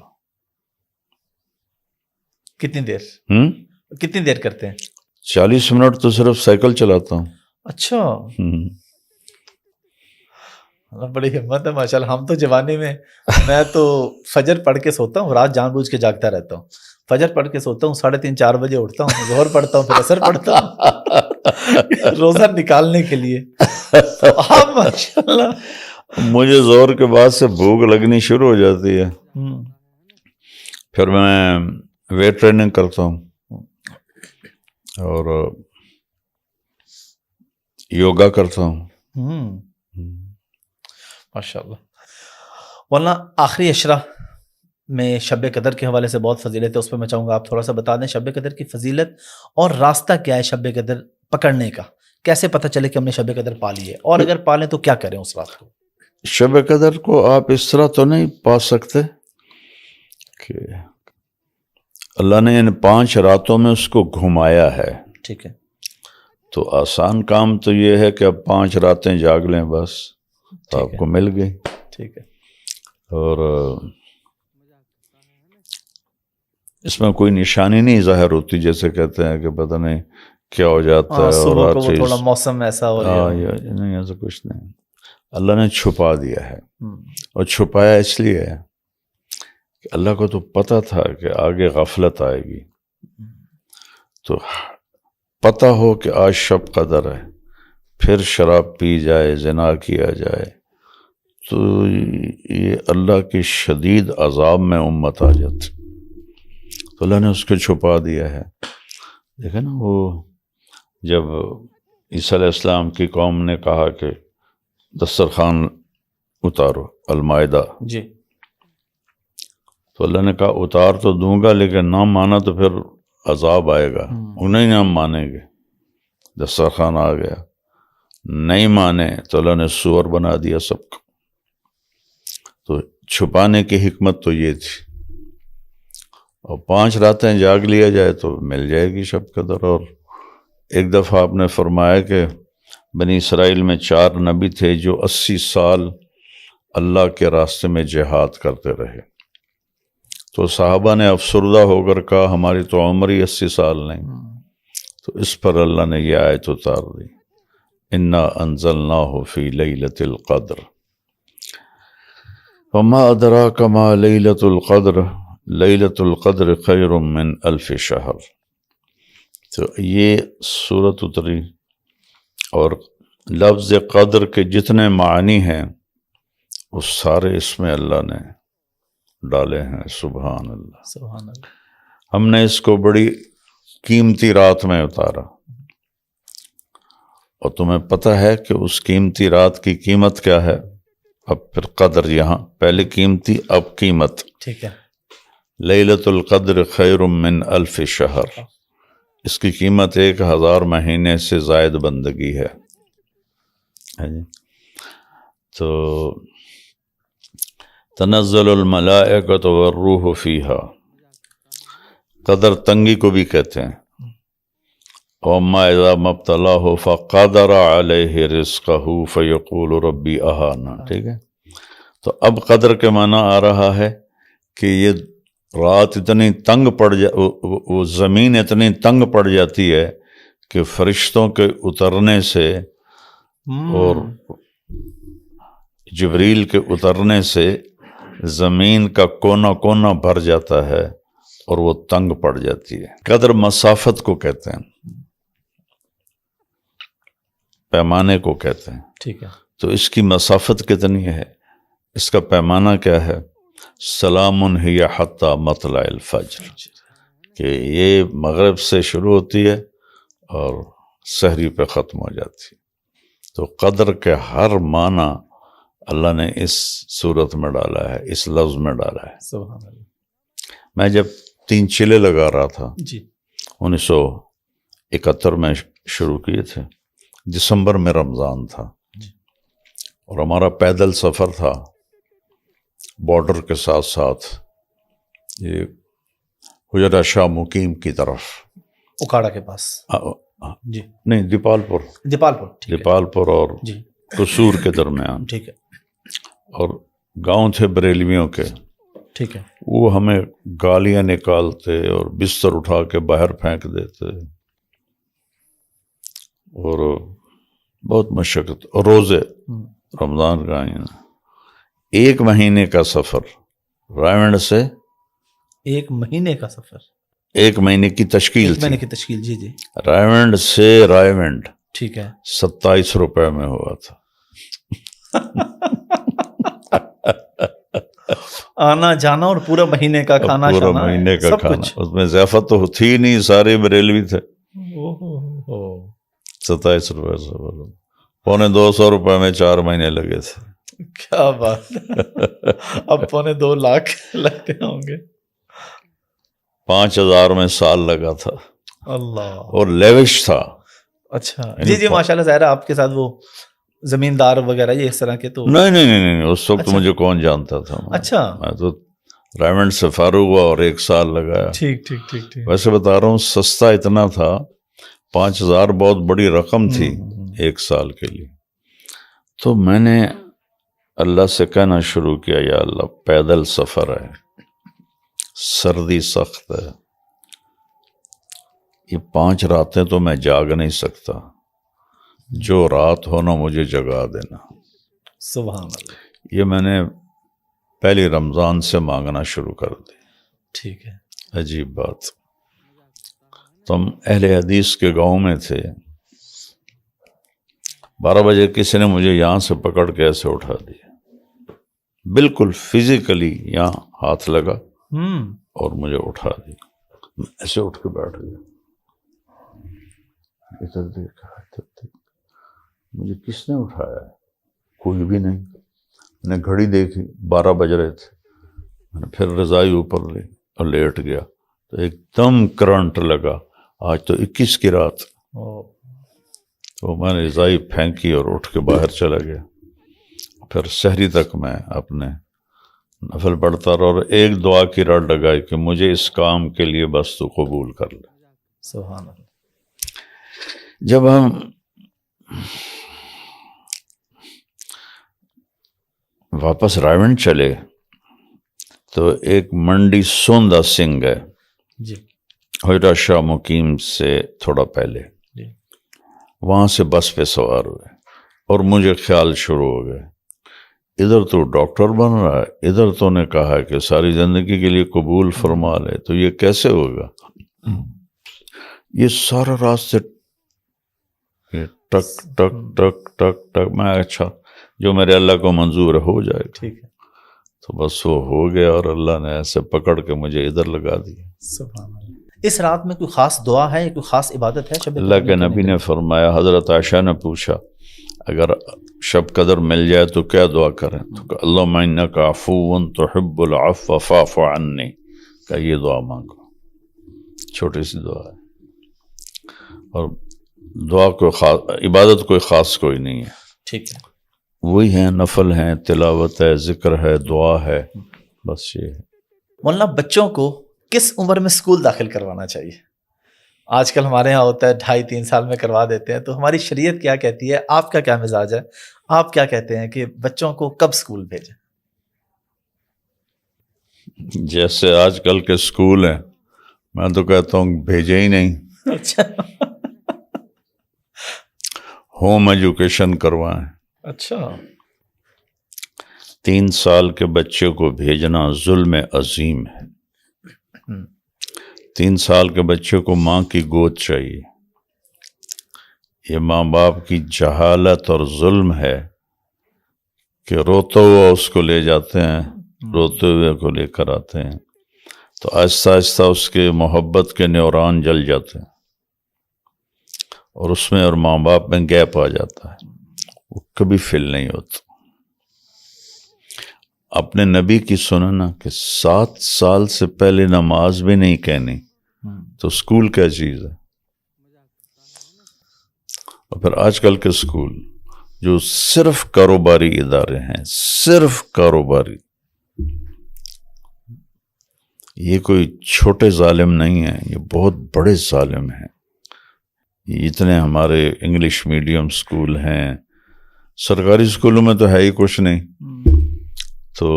کتنی دیر کرتے ہیں؟ 40 منٹ تو صرف سائیکل چلاتا ہوں. اچھا، بڑی ہمت ہے ماشاءاللہ. ہم تو جوانی میں میں تو فجر پڑھ کے سوتا ہوں، رات جان بوجھ کے جاگتا رہتا ہوں. فجر پڑھ کے سوتا ہوں، 3:30 4 بجے اٹھتا ہوں، ظہر پڑھتا ہوں، پھر عصر پڑھتا ہوں روزہ نکالنے کے لیے. آپ ماشاءاللہ. مجھے ظہر کے بعد سے بھوک لگنی شروع ہو جاتی ہے، پھر میں ویٹ ٹریننگ کرتا ہوں اور یوگا کرتا ہوں. ماشاءاللہ. مولانا آخری عشرہ میں شب قدر کے حوالے سے بہت فضیلت ہے، اس پہ میں چاہوں گا آپ تھوڑا سا بتا دیں شب قدر کی فضیلت اور راستہ کیا ہے شب قدر پکڑنے کا، کیسے پتہ چلے کہ ہم نے شب قدر پا لی ہے، اور اگر پالیں تو کیا کریں اس رات کو؟ شب قدر کو آپ اس طرح تو نہیں پا سکتے کہ اللہ نے ان 5 راتوں میں اس کو گھمایا ہے. ٹھیک ہے. تو آسان کام تو یہ ہے کہ اب 5 راتیں جاگ لیں بس، تو آپ کو مل گئی. ٹھیک ہے. اور اس میں کوئی نشانی نہیں ظاہر ہوتی، جیسے کہتے ہیں کہ پتہ نہیں کیا ہو جاتا ہے اور صبح کو وہ تھوڑا موسم ایسا ہو رہا ہے. نہیں، ایسا کچھ نہیں. اللہ نے چھپا دیا ہے، اور چھپایا اس لیے ہے کہ اللہ کو تو پتہ تھا کہ آگے غفلت آئے گی، تو پتہ ہو کہ آج شب قدر ہے، پھر شراب پی جائے، زنا کیا جائے، تو یہ اللہ کی شدید عذاب میں امت آ جاتی. تو اللہ نے اس کو چھپا دیا ہے. دیکھیں نا، وہ جب عیسیٰ علیہ السلام کی قوم نے کہا کہ دسترخوان اتارو، المائدہ، جی، تو اللہ نے کہا اتار تو دوں گا، لیکن نہ مانا تو پھر عذاب آئے گا. انہیں نہ مانیں گے، دسترخوان آ گیا. نہیں مانے تو اللہ نے سور بنا دیا سب کو. تو چھپانے کی حکمت تو یہ تھی. اور 5 راتیں جاگ لیا جائے تو مل جائے گی شب قدر. اور ایک دفعہ آپ نے فرمایا کہ بنی اسرائیل میں 4 نبی تھے جو 80 سال اللہ کے راستے میں جہاد کرتے رہے. تو صحابہ نے افسردہ ہو کر کہا ہماری تو عمر ہی 80 سال نہیں. تو اس پر اللہ نے یہ آیت اتار دی، انا انزلناہ فی لیلۃ القدر وما ادراک ما لیلۃ القدر لیلۃ القدر خیر من 1000 شہر. تو یہ سورت اتری، اور لفظ قدر کے جتنے معنی ہیں وہ سارے اس میں اللہ نے ڈالے ہیں. سبحان اللہ، سبحان اللہ. ہم نے اس کو بڑی قیمتی رات میں اتارا. اور تمہیں پتہ ہے کہ اس قیمتی رات کی قیمت کیا ہے؟ اب پھر قدر، یہاں پہلے قیمتی اب قیمت. ٹھیک ہے. لیلۃ القدر خیر من 1000 شہر، اس کی قیمت 1000 مہینے سے زائد بندگی ہے. تو تنزل الملائکۃ والروح فیہا، قدر تنگی کو بھی کہتے ہیں، وَأَمَّا إِذَا مَا ابْتَلَاهُ فَقَدَرَ عَلَيْهِ رِزْقَهُ فَيَقُولُ رَبِّي أَهَانَ. ٹھیک ہے، تو اب قدر کے معنی آ رہا ہے کہ یہ رات اتنی تنگ پڑ وہ زمین اتنی تنگ پڑ جاتی ہے کہ فرشتوں کے اترنے سے اور جبریل کے اترنے سے زمین کا کونا کونا بھر جاتا ہے اور وہ تنگ پڑ جاتی ہے. قدر مسافت کو کہتے ہیں، پیمانے کو کہتے ہیں. ٹھیک ہے، تو اس کی مسافت کتنی ہے، اس کا پیمانہ کیا ہے؟ سلام ہی حتی مطلع الفجر، کہ یہ مغرب سے شروع ہوتی ہے اور سحری پہ ختم ہو جاتی ہے. تو قدر کے ہر معنی اللہ نے اس صورت میں ڈالا ہے، اس لفظ میں ڈالا ہے. سبحان اللہ. میں جب 3 چلے لگا رہا تھا، جی 1971 میں شروع کیے تھے، دسمبر میں رمضان تھا اور ہمارا پیدل سفر تھا بارڈر کے ساتھ ساتھ یہ حجرہ شاہ مقیم کی طرف، اکھاڑا کے پاس. جی نہیں دیپالپور، دیپالپور اور جی قصور کے درمیان. ٹھیک ہے، اور گاؤں تھے بریلویوں کے، ٹھیک ہے. وہ ہمیں گالیاں نکالتے اور بستر اٹھا کے باہر پھینک دیتے اور بہت مشقت. اور روزے رمضان کا 1 مہینے کا سفر رائے سے، 1 مہینے کا سفر، 1 مہینے کی تشکیل 1 مہینے تھی. کی تشکیل. جی جی رائے سے رائے ٹھیک ہے. 27 روپے میں ہوا تھا. آنا جانا اور پورا مہینے کا کھانا، پورا شانا، مہینے کا سب کھانا. کچھ. اس میں ضیافت تو تھی ہی نہیں، سارے بریلوی تھے. 27 روپے سے 250 روپے میں 4 مہینے لگے تھے. کیا بات ہے. اب 2.25 لاکھ لگتے ہوں گے. 5000 میں سال لگا تھا. اللہ. اور لیوش تھا. اچھا جی جی ماشاء اللہ. ظاہر ہے آپ کے ساتھ وہ زمیندار وغیرہ یہ اس طرح کے تو نہیں اس وقت اچھا. مجھے کون جانتا تھا. اچھا میں تو رائمنڈ سے فارغ ہوا اور 1 سال لگایا. ٹھیک ٹھیک ٹھیک ٹھیک. ویسے بتا رہا ہوں سستا اتنا تھا، 5000 بہت بڑی رقم تھی 1 سال کے لیے. تو میں نے اللہ سے کہنا شروع کیا، یا اللہ پیدل سفر ہے، سردی سخت ہے، یہ 5 راتیں تو میں جاگ نہیں سکتا، جو رات ہونا مجھے جگا دینا. سبحان اللہ. یہ میں نے پہلی رمضان سے مانگنا شروع کر دی. ٹھیک ہے. عجیب بات. تم اہل حدیث کے گاؤں میں تھے، 12 بجے کسی نے مجھے یہاں سے پکڑ کے ایسے اٹھا دیا، بالکل فزیکلی یہاں ہاتھ لگا اور مجھے اٹھا دیا. میں ایسے اٹھ کے بیٹھ گیا، ادھر دیکھا مجھے کس نے اٹھایا ہے، کوئی بھی نہیں. میں نے گھڑی دیکھی، 12 بج رہے تھے. میں نے پھر رضائی اوپر لی اور لیٹ گیا تو ایک دم کرنٹ لگا. آج تو 21 کی رات. تو میں نے رضائی پھینکی اور اٹھ کے باہر چلا گیا. پھر سحری تک میں اپنے نفل پڑھتا رہا اور ایک دعا کی رٹ لگائی کہ مجھے اس کام کے لیے بس تو قبول کر لے. سبحان اللہ. جب ہم واپس رائونڈ چلے تو ایک منڈی سوندا سنگھ ہے جی حجرہ شاہ مقیم سے تھوڑا پہلے، جی. وہاں سے بس پہ سوار ہوئے اور مجھے خیال شروع ہو گئے، ادھر تو ڈاکٹر بن رہا ہے، ادھر تو نے کہا کہ ساری زندگی کے لیے قبول فرما لے، تو یہ کیسے ہوگا؟ یہ سارا راستے ٹک ٹک ٹک ٹک ٹک. میں اچھا جو میرے اللہ کو منظور ہے ہو جائے گا. ٹھیک ہے. تو بس وہ ہو گیا اور اللہ نے ایسے پکڑ کے مجھے ادھر لگا دیا. سبحان اللہ. اس رات میں کوئی خاص دعا ہے، کوئی خاص عبادت ہے؟ اللہ کے نبی نے فرمایا، حضرت عائشہ نے پوچھا اگر شب قدر مل جائے تو کیا دعا کریں؟ تو کہ اللہم انک عفو تحب العفو فاعف عنی، کہ یہ دعا مانگو. چھوٹی سی دعا ہے اور دعا کوئی خاص عبادت کوئی خاص کوئی نہیں ہے. ٹھیک ہے. وہی ہیں، نفل ہیں، تلاوت ہے، ذکر ہے، دعا ہے، بس یہ ہے۔ مولانا بچوں کو کس عمر میں اسکول داخل کروانا چاہیے؟ آج کل ہمارے ہاں ہوتا ہے 2.5-3 سال میں کروا دیتے ہیں، تو ہماری شریعت کیا کہتی ہے؟ آپ کا کیا مزاج ہے؟ آپ کیا کہتے ہیں کہ بچوں کو کب اسکول بھیجیں؟ جیسے آج کل کے اسکول ہیں، میں تو کہتا ہوں بھیجے ہی نہیں، اچھا ہوم ایجوکیشن کروائیں۔ اچھا 3 سال کے بچے کو بھیجنا ظلم عظیم ہے۔ 3 سال کے بچے کو ماں کی گود چاہیے۔ یہ ماں باپ کی جہالت اور ظلم ہے کہ روتا ہوا اس کو لے جاتے ہیں، روتے ہوئے کو لے کر آتے ہیں، تو آہستہ آہستہ اس کے محبت کے نیوران جل جاتے ہیں، اور اس میں اور ماں باپ میں گیپ آ جاتا ہے، وہ کبھی فل نہیں ہوتا۔ اپنے نبی کی سنو نا کہ 7 سال سے پہلے نماز بھی نہیں کہنی، تو اسکول کیا چیز ہے؟ اور پھر آج کل کے اسکول جو صرف کاروباری ادارے ہیں، صرف کاروباری، یہ کوئی چھوٹے ظالم نہیں ہیں، یہ بہت بڑے ظالم ہیں۔ اتنے ہمارے انگلش میڈیم اسکول ہیں، سرکاری اسکولوں میں تو ہے ہی کچھ نہیں، تو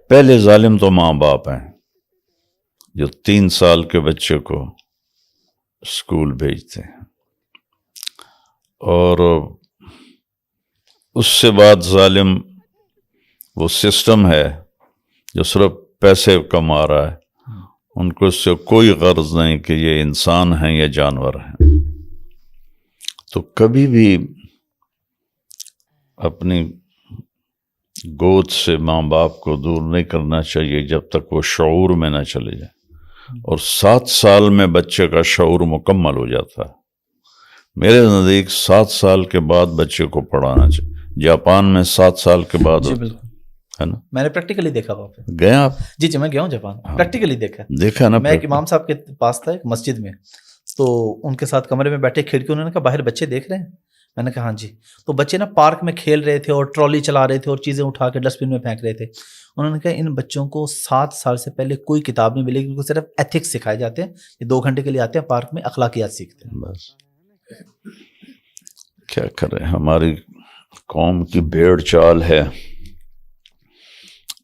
پہلے ظالم تو ماں باپ ہیں جو 3 سال کے بچے کو اسکول بھیجتے ہیں، اور اس سے بعد ظالم وہ سسٹم ہے جو صرف پیسے کما رہا ہے، ان کو اس سے کوئی غرض نہیں کہ یہ انسان ہیں یا جانور ہیں۔ تو کبھی بھی اپنی گود سے ماں باپ کو دور نہیں کرنا چاہیے جب تک وہ شعور میں نہ چلے جائیں، اور 7 سال میں بچے کا شعور مکمل ہو جاتا ہے۔ میرے نزدیک 7 سال کے بعد بچے کو پڑھانا چاہیے۔ جاپان میں 7 سال کے بعد جی بالکل ہے نا، میں نے پریکٹیکلی دیکھا وہاں پہ۔ گئے آپ؟ جی میں گیا ہوں جاپان، پریکٹیکلی دیکھا نا، میں ایک امام صاحب کے پاس تھا ایک مسجد میں، تو ان کے ساتھ کمرے میں بیٹھے، کھڑکی، انہوں نے کہا باہر بچے دیکھ رہے ہیں؟ میں نے کہا ہاں جی۔ تو بچے نا پارک میں کھیل رہے تھے اور ٹرالی چلا رہے تھے اور چیزیں اٹھا کے ڈسٹ بن میں پھینک رہے تھے۔ انہوں نے کہا ان بچوں کو 7 سال سے پہلے کوئی کتاب نہیں ملے گی، ان کو صرف ایتھکس سکھائے جاتے ہیں، یہ 2 گھنٹے کے لیے آتے ہیں پارک میں، اخلاقیات سیکھتے ہیں۔ بس کیا کریں، ہماری قوم کی بھیڑ چال ہے،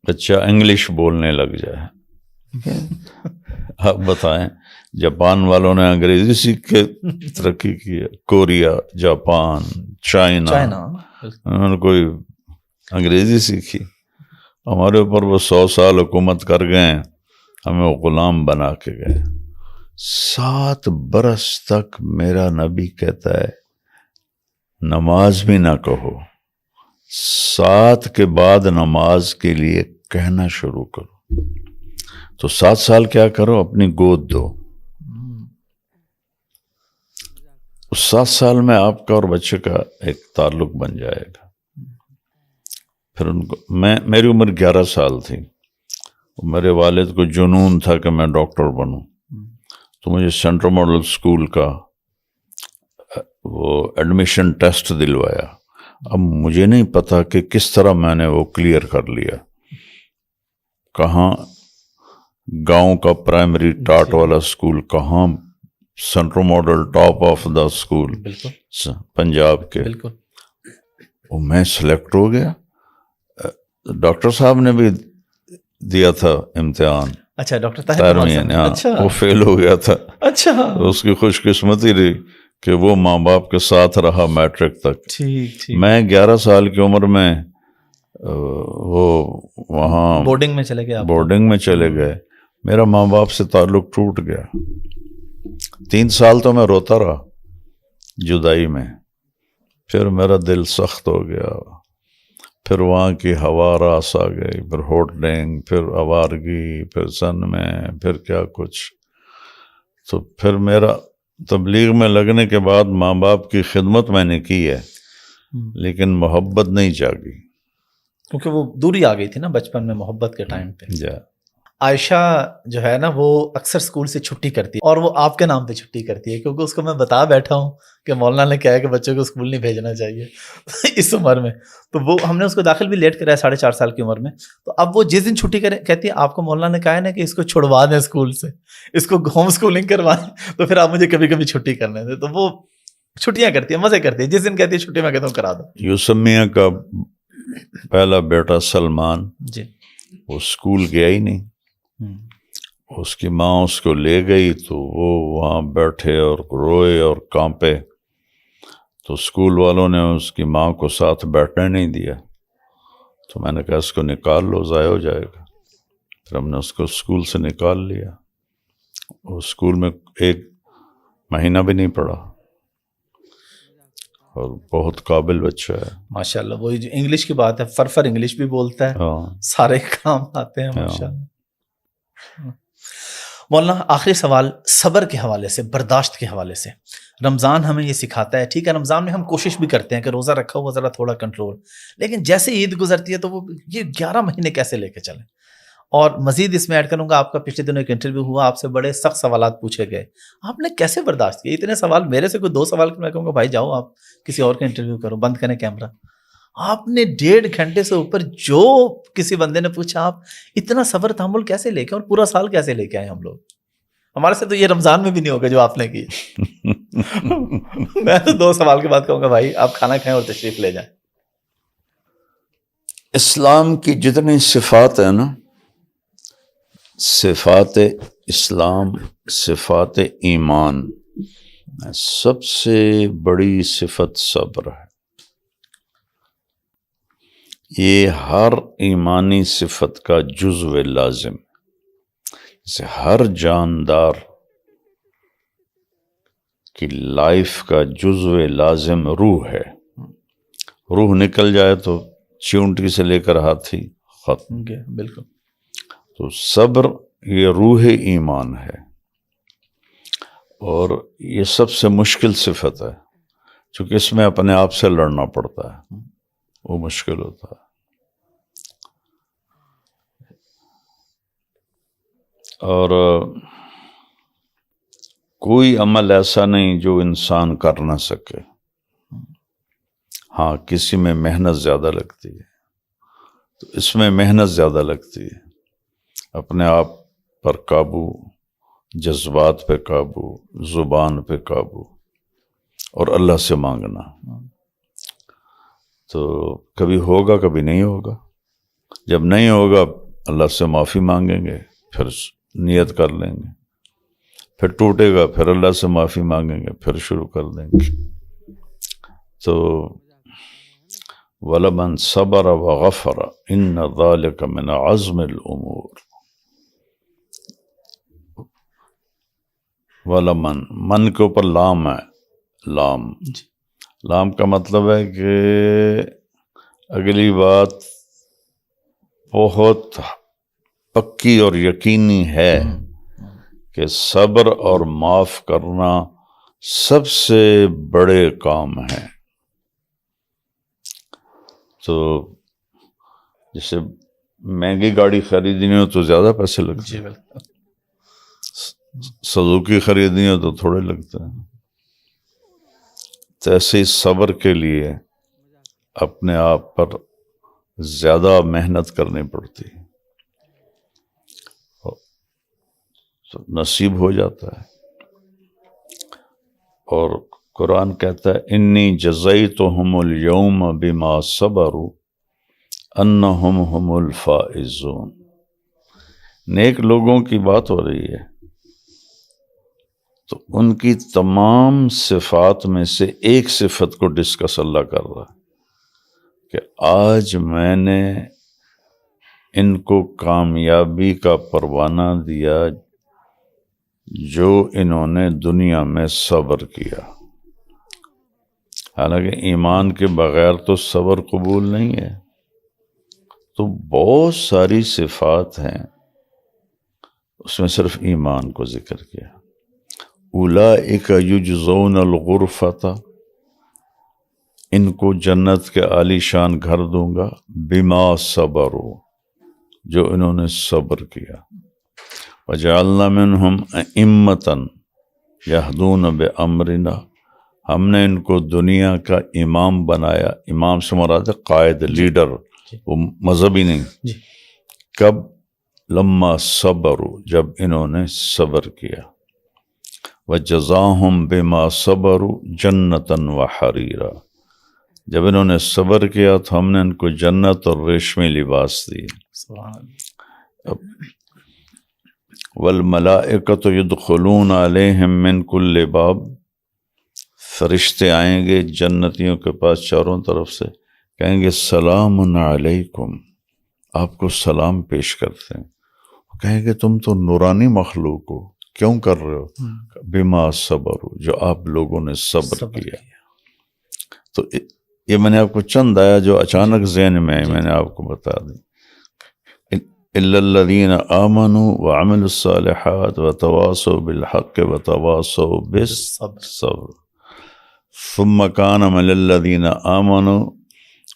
بچہ انگلش بولنے لگ جائے۔ آپ بتائیں، جاپان والوں نے انگریزی سیکھ کے ترقی کی ہے، کوریا، جاپان، چائنا، انہوں نے کوئی انگریزی سیکھی؟ ہمارے اوپر وہ 100 سال حکومت کر گئے ہیں، ہمیں وہ غلام بنا کے گئے۔ 7 برس تک میرا نبی کہتا ہے نماز بھی نہ کہو، 7 کے بعد نماز کے لیے کہنا شروع کرو۔ تو 7 سال کیا کرو، اپنی گود دو۔ اس 7 سال میں آپ کا اور بچے کا ایک تعلق بن جائے گا۔ پھر ان کو میری عمر 11 سال تھی، میرے والد کو جنون تھا کہ میں ڈاکٹر بنوں، تو مجھے سینٹرل ماڈل اسکول کا وہ ایڈمیشن ٹیسٹ دلوایا۔ اب مجھے نہیں پتا کہ کس طرح میں نے وہ کلیئر کر لیا، کہاں گاؤں کا پرائمری ٹاٹ والا اسکول، کہاں central model top of the school Punjab کے، وہ میں سلیکٹ ہو گیا۔ ڈاکٹر صاحب نے بھی دیا تھا امتحان، اچھا ڈاکٹر طاہر ہاں، وہ فیل ہو گیا تھا۔ اچھا، اس کی خوش قسمتی رہی کہ وہ ماں باپ کے ساتھ رہا میٹرک تک۔ میں 11 سال کی عمر میں وہ وہاں بورڈنگ میں چلے گئے، بورڈنگ میں چلے گئے، میرا ماں باپ سے تعلق ٹوٹ گیا۔ 3 سال تو میں روتا رہا جدائی میں، پھر میرا دل سخت ہو گیا، پھر وہاں کی ہوا راس آ گئی، پھر ہوٹلنگ، پھر آوارگی، پھر سن میں، پھر کیا کچھ۔ تو پھر میرا تبلیغ میں لگنے کے بعد ماں باپ کی خدمت میں نے کی ہے، لیکن محبت نہیں جاگی، کیونکہ وہ دوری آ گئی تھی نا بچپن میں محبت کے ٹائم پہ۔ عائشہ جو ہے نا وہ اکثر اسکول سے چھٹی کرتی ہے اور وہ آپ کے نام پہ چھٹی کرتی ہے، کیونکہ اس کو میں بتا بیٹھا ہوں کہ مولانا نے کہا ہے کہ بچوں کو اسکول نہیں بھیجنا چاہیے اس عمر میں. تو وہ ہم نے اس کو داخل بھی لیٹ کرایا 4.5 سال کی عمر میں. تو اب وہ جس دن چھٹی کرے کہتی ہے آپ کو مولانا نے کہا ہے نا کہ اس کو چھڑوا دیں اسکول سے، اس کو ہوم اسکولنگ کروائیں، تو پھر آپ مجھے کبھی کبھی چھٹی کرنے دیں. تو وہ چھٹیاں کرتی ہے، مزے کرتی ہے، جس دن کہتی ہے چھٹی میں کہتا ہوں کرا دو. یوسف میاں کا پہلا بیٹا سلمان جی وہ اسکول گیا ہی نہیں. اس کی ماں اس کو لے گئی تو وہ وہاں بیٹھے اور روئے اور کانپے. تو اسکول والوں نے اس کی ماں کو ساتھ بیٹھنے نہیں دیا. تو میں نے کہا اس کو نکال لو، ضائع ہو جائے گا. پھر ہم نے اس کو اسکول سے نکال لیا. وہ اسکول میں 1 مہینہ بھی نہیں پڑھا اور بہت قابل بچہ ہے ماشاء اللہ. وہی جو انگلش کی بات ہے، فرفر انگلش بھی بولتا ہے، ہاں. سارے کام آتے ہیں ماشاء اللہ. مولانا آخری سوال صبر کے حوالے سے، برداشت کے حوالے سے. رمضان ہمیں یہ سکھاتا ہے، ٹھیک ہے رمضان میں ہم کوشش بھی کرتے ہیں کہ روزہ رکھا ہوا ذرا تھوڑا کنٹرول، لیکن جیسے عید گزرتی ہے تو وہ یہ 11 مہینے کیسے لے کے چلیں. اور مزید اس میں ایڈ کروں گا، آپ کا پچھلے دنوں ایک انٹرویو ہوا، آپ سے بڑے سخت سوالات پوچھے گئے، آپ نے کیسے برداشت کیے اتنے سوال؟ میرے سے کوئی 2 سوال میں کہوں گا بھائی جاؤ آپ کسی اور کا انٹرویو کرو، بند کریں کیمرہ. آپ نے 1.5 گھنٹے سے اوپر جو کسی بندے نے پوچھا، آپ اتنا صبر تحمل کیسے لے کے اور پورا سال کیسے لے کے آئے ہم لوگ؟ ہمارے سے تو یہ رمضان میں بھی نہیں ہوگا جو آپ نے کی. میں تو 2 سوال کے بعد کہوں گا بھائی آپ کھانا کھائیں اور تشریف لے جائیں. اسلام کی جتنی صفات ہیں نا، صفات اسلام، صفات ایمان، سب سے بڑی صفت صبر ہے. یہ ہر ایمانی صفت کا جزو لازم، جیسے ہر جاندار کی لائف کا جزو لازم روح ہے. روح نکل جائے تو چونٹی سے لے کر ہاتھی ختم. بالکل. تو صبر یہ روح ایمان ہے، اور یہ سب سے مشکل صفت ہے، چونکہ اس میں اپنے آپ سے لڑنا پڑتا ہے، وہ مشکل ہوتا ہے. اور کوئی عمل ایسا نہیں جو انسان کر نہ سکے. ہاں کسی میں محنت زیادہ لگتی ہے، تو اس میں محنت زیادہ لگتی ہے. اپنے آپ پر قابو، جذبات پہ قابو، زبان پہ قابو، اور اللہ سے مانگنا. تو کبھی ہوگا کبھی نہیں ہوگا. جب نہیں ہوگا اللہ سے معافی مانگیں گے، پھر نیت کر لیں گے. پھر ٹوٹے گا، پھر اللہ سے معافی مانگیں گے، پھر شروع کر دیں گے. تو وَلَمَنْ صَبَرَ وَغَفَرَ إِنَّ ذَلِكَ مِنْ عَزْمِ الْأُمُورِ. وَلَمَنْ، من کے اوپر لام ہے. لام کا مطلب ہے کہ اگلی بات بہت پکی اور یقینی ہے کہ صبر اور معاف کرنا سب سے بڑے کام ہیں. تو جیسے مہنگی گاڑی خریدنی ہو تو زیادہ پیسے لگتے ہیں، سزوکی خریدنی ہو تو تھوڑے لگتے ہیں. تو ایسے ہی صبر کے لیے اپنے آپ پر زیادہ محنت کرنی پڑتی ہے، نصیب ہو جاتا ہے. اور قرآن کہتا ہے انی جزیتہم اليوم بما صبروا انہم هم الفائزون. نیک لوگوں کی بات ہو رہی ہے، تو ان کی تمام صفات میں سے ایک صفت کو ڈسکس اللہ کر رہا ہے کہ آج میں نے ان کو کامیابی کا پروانہ دیا جو انہوں نے دنیا میں صبر کیا. حالانکہ ایمان کے بغیر تو صبر قبول نہیں ہے. تو بہت ساری صفات ہیں، اس میں صرف ایمان کو ذکر کیا. اولئک یجزون الغرفۃ، ان کو جنت کے عالی شان گھر دوں گا، بما صبروا، جو انہوں نے صبر کیا. وجعلنا منہم ائمۃ یہدون بامرنا، ہم نے ان کو دنیا کا امام بنایا. امام سے مراد قائد، لیڈر، وہ مذہبی نہیں. کب؟ لما صبروا، جب انہوں نے صبر کیا. وجزاہم بما صبروا جنتا وحریرا، جب انہوں نے صبر کیا تو ہم نے ان کو جنت اور ریشمی لباس دی. والملائکۃ یدخلون علیہم من کل باب، فرشتے آئیں گے جنتیوں کے پاس چاروں طرف سے، کہیں گے سلام علیکم، آپ کو سلام پیش کرتے ہیں. کہیں گے تم تو نورانی مخلوق ہو، کیوں کر رہے ہو؟ بما صبر، جو آپ لوگوں نے صبر کیا. تو یہ میں نے آپ کو چند آیا جو اچانک ذہن میں آئی، میں نے آپ کو بتا دی. الا الذین آمنوا وعملوا الصالحات وتواصوا بالحق وتواصوا بالصبر ثم كان من الذین آمنوا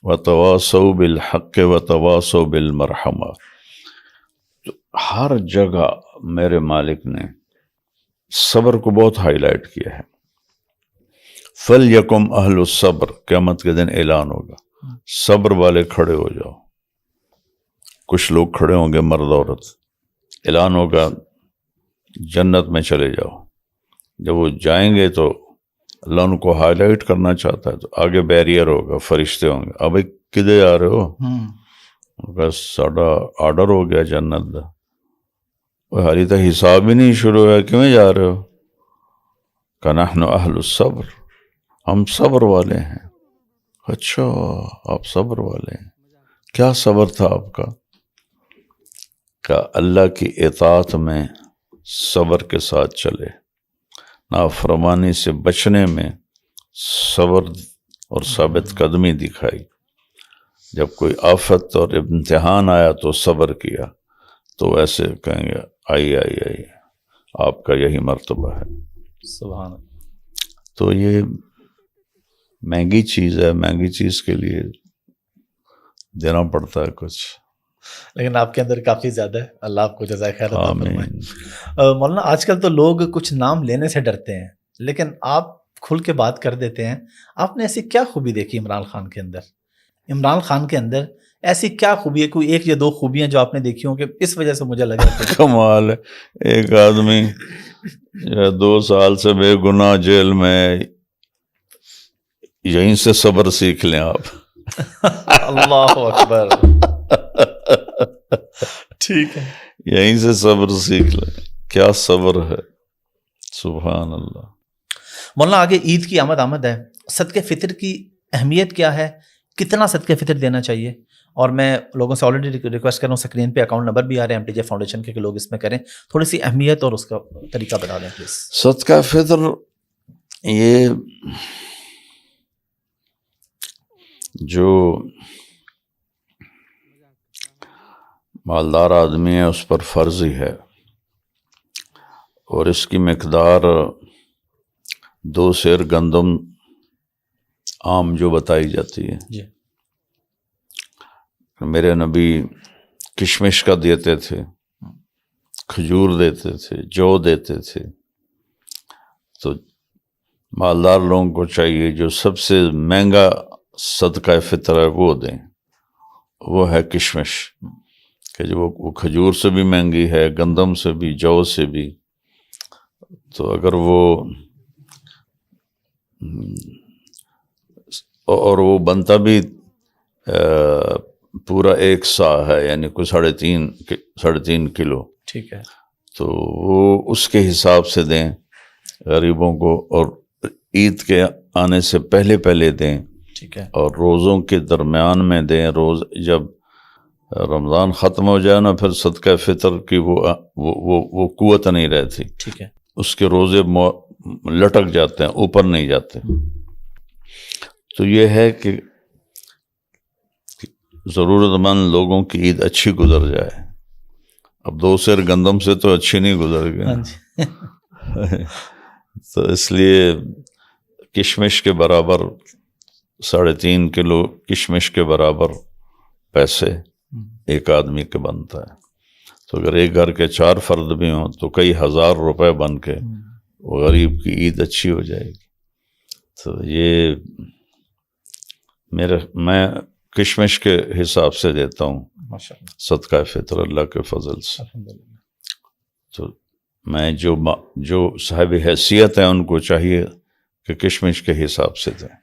وتواصوا بالحق وتواصوا بالمرحمہ. ہر جگہ میرے مالک نے صبر کو بہت ہائی لائٹ کیا ہے. فَلْيَكُمْ أَهْلُ الصَّبْرِ، قیامت کے دن اعلان ہوگا صبر والے کھڑے ہو جاؤ. کچھ لوگ کھڑے ہوں گے، مرد عورت، اعلان ہوگا جنت میں چلے جاؤ. جب وہ جائیں گے تو اللہ ان کو ہائی لائٹ کرنا چاہتا ہے، تو آگے بیریئر ہوگا، فرشتے ہوں گے. اب کدھر جا رہے ہو؟ بس ساڈا آرڈر ہو گیا جنت دا، حالی تک حساب ہی نہیں شروع ہوا، کیوں جا رہے ہو؟ کہ نحن اہل الصبر، ہم صبر والے ہیں. اچھا آپ صبر والے ہیں، کیا صبر تھا آپ کا؟ کہ اللہ کی اطاعت میں صبر کے ساتھ چلے، نافرمانی سے بچنے میں صبر اور ثابت قدمی دکھائی. جب کوئی آفت اور امتحان آیا تو صبر کیا، تو ایسے کہیں گے آئی آپ کا یہی مرتبہ ہے. سبحان اللہ. تو یہ مہنگی چیز ہے، مہنگی چیز کے لیے دینا پڑتا ہے کچھ، لیکن آپ کے اندر کافی زیادہ ہے. اللہ آپ کو جزائے خیر عطا فرمائے. آمین. مولانا آج کل تو لوگ کچھ نام لینے سے ڈرتے ہیں، لیکن آپ کھل کے بات کر دیتے ہیں. آپ نے ایسی کیا خوبی دیکھی عمران خان کے اندر؟ عمران خان کے اندر ایسی کیا خوبی ہے؟ کوئی ایک یا دو خوبیاں جو آپ نے دیکھی ہوں کہ اس وجہ سے مجھے لگا کہ کمال ہے. ایک آدمی 2 سال سے بے گناہ جیل میں، یہیں سے صبر سیکھ لیں آپ. اللہ اکبر. ٹھیک ہے، یہیں سے صبر سیکھ لیں، کیا صبر ہے. سبحان اللہ. مولانا آگے عید کی آمد ہے، صدقہ فطر کی اہمیت کیا ہے؟ کتنا صدقہ فطر دینا چاہیے؟ اور میں لوگوں سے آلریڈی ریکویسٹ کر رہا ہوں، اسکرین پہ اکاؤنٹ نمبر بھی آ رہے ہیں MTJ فاؤنڈیشن کے، کہ لوگ اس میں کریں. تھوڑی سی اہمیت اور اس کا طریقہ بتا دیں پلیز. صدقہ فطر یہ جو مالدار آدمی ہے اس پر فرض ہی ہے، اور اس کی مقدار 2 سیر گندم عام جو بتائی جاتی ہے. جی. میرے نبی کشمش کا دیتے تھے، کھجور دیتے تھے، جو دیتے تھے. تو مالدار لوگوں کو چاہیے جو سب سے مہنگا صدقہ فطر ہے وہ دیں، وہ ہے کشمش، کہ جو وہ کھجور سے بھی مہنگی ہے، گندم سے بھی، جو سے بھی. تو اگر وہ اور وہ بنتا بھی پورا 1 سا ہے، یعنی کوئی 3.5 کلو. ٹھیک ہے. تو وہ اس کے حساب سے دیں غریبوں کو، اور عید کے آنے سے پہلے دیں. ٹھیک ہے. اور روزوں کے درمیان میں دیں. روز جب رمضان ختم ہو جائے نا، پھر صدقہ فطر کی وہ قوت نہیں رہتی. ٹھیک ہے. اس کے روزے لٹک جاتے ہیں، اوپر نہیں جاتے. تو یہ ہے کہ ضرورت مند لوگوں کی عید اچھی گزر جائے. اب 2 سیر گندم سے تو اچھی نہیں گزر گئی. تو اس لیے کشمش کے برابر 3.5 کلو کشمش کے برابر پیسے ایک آدمی کے بنتا ہے. تو اگر ایک گھر کے 4 فرد بھی ہوں تو کئی ہزار روپے بن کے وہ غریب کی عید اچھی ہو جائے گی. تو یہ میں کشمش کے حساب سے دیتا ہوں ماشاءاللہ صدقہ فطر اللہ کے فضل سے. الحمدللہ. تو میں جو صاحب حیثیت ہیں ان کو چاہیے کہ کشمش کے حساب سے دیں.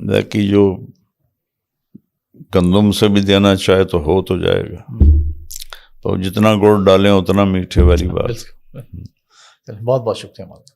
باقی جو گندم سے بھی دینا چاہے تو ہو تو جائے گا، تو جتنا گڑ ڈالیں اتنا میٹھے والی بات. بالکل. بہت بہت شکریہ مولانا.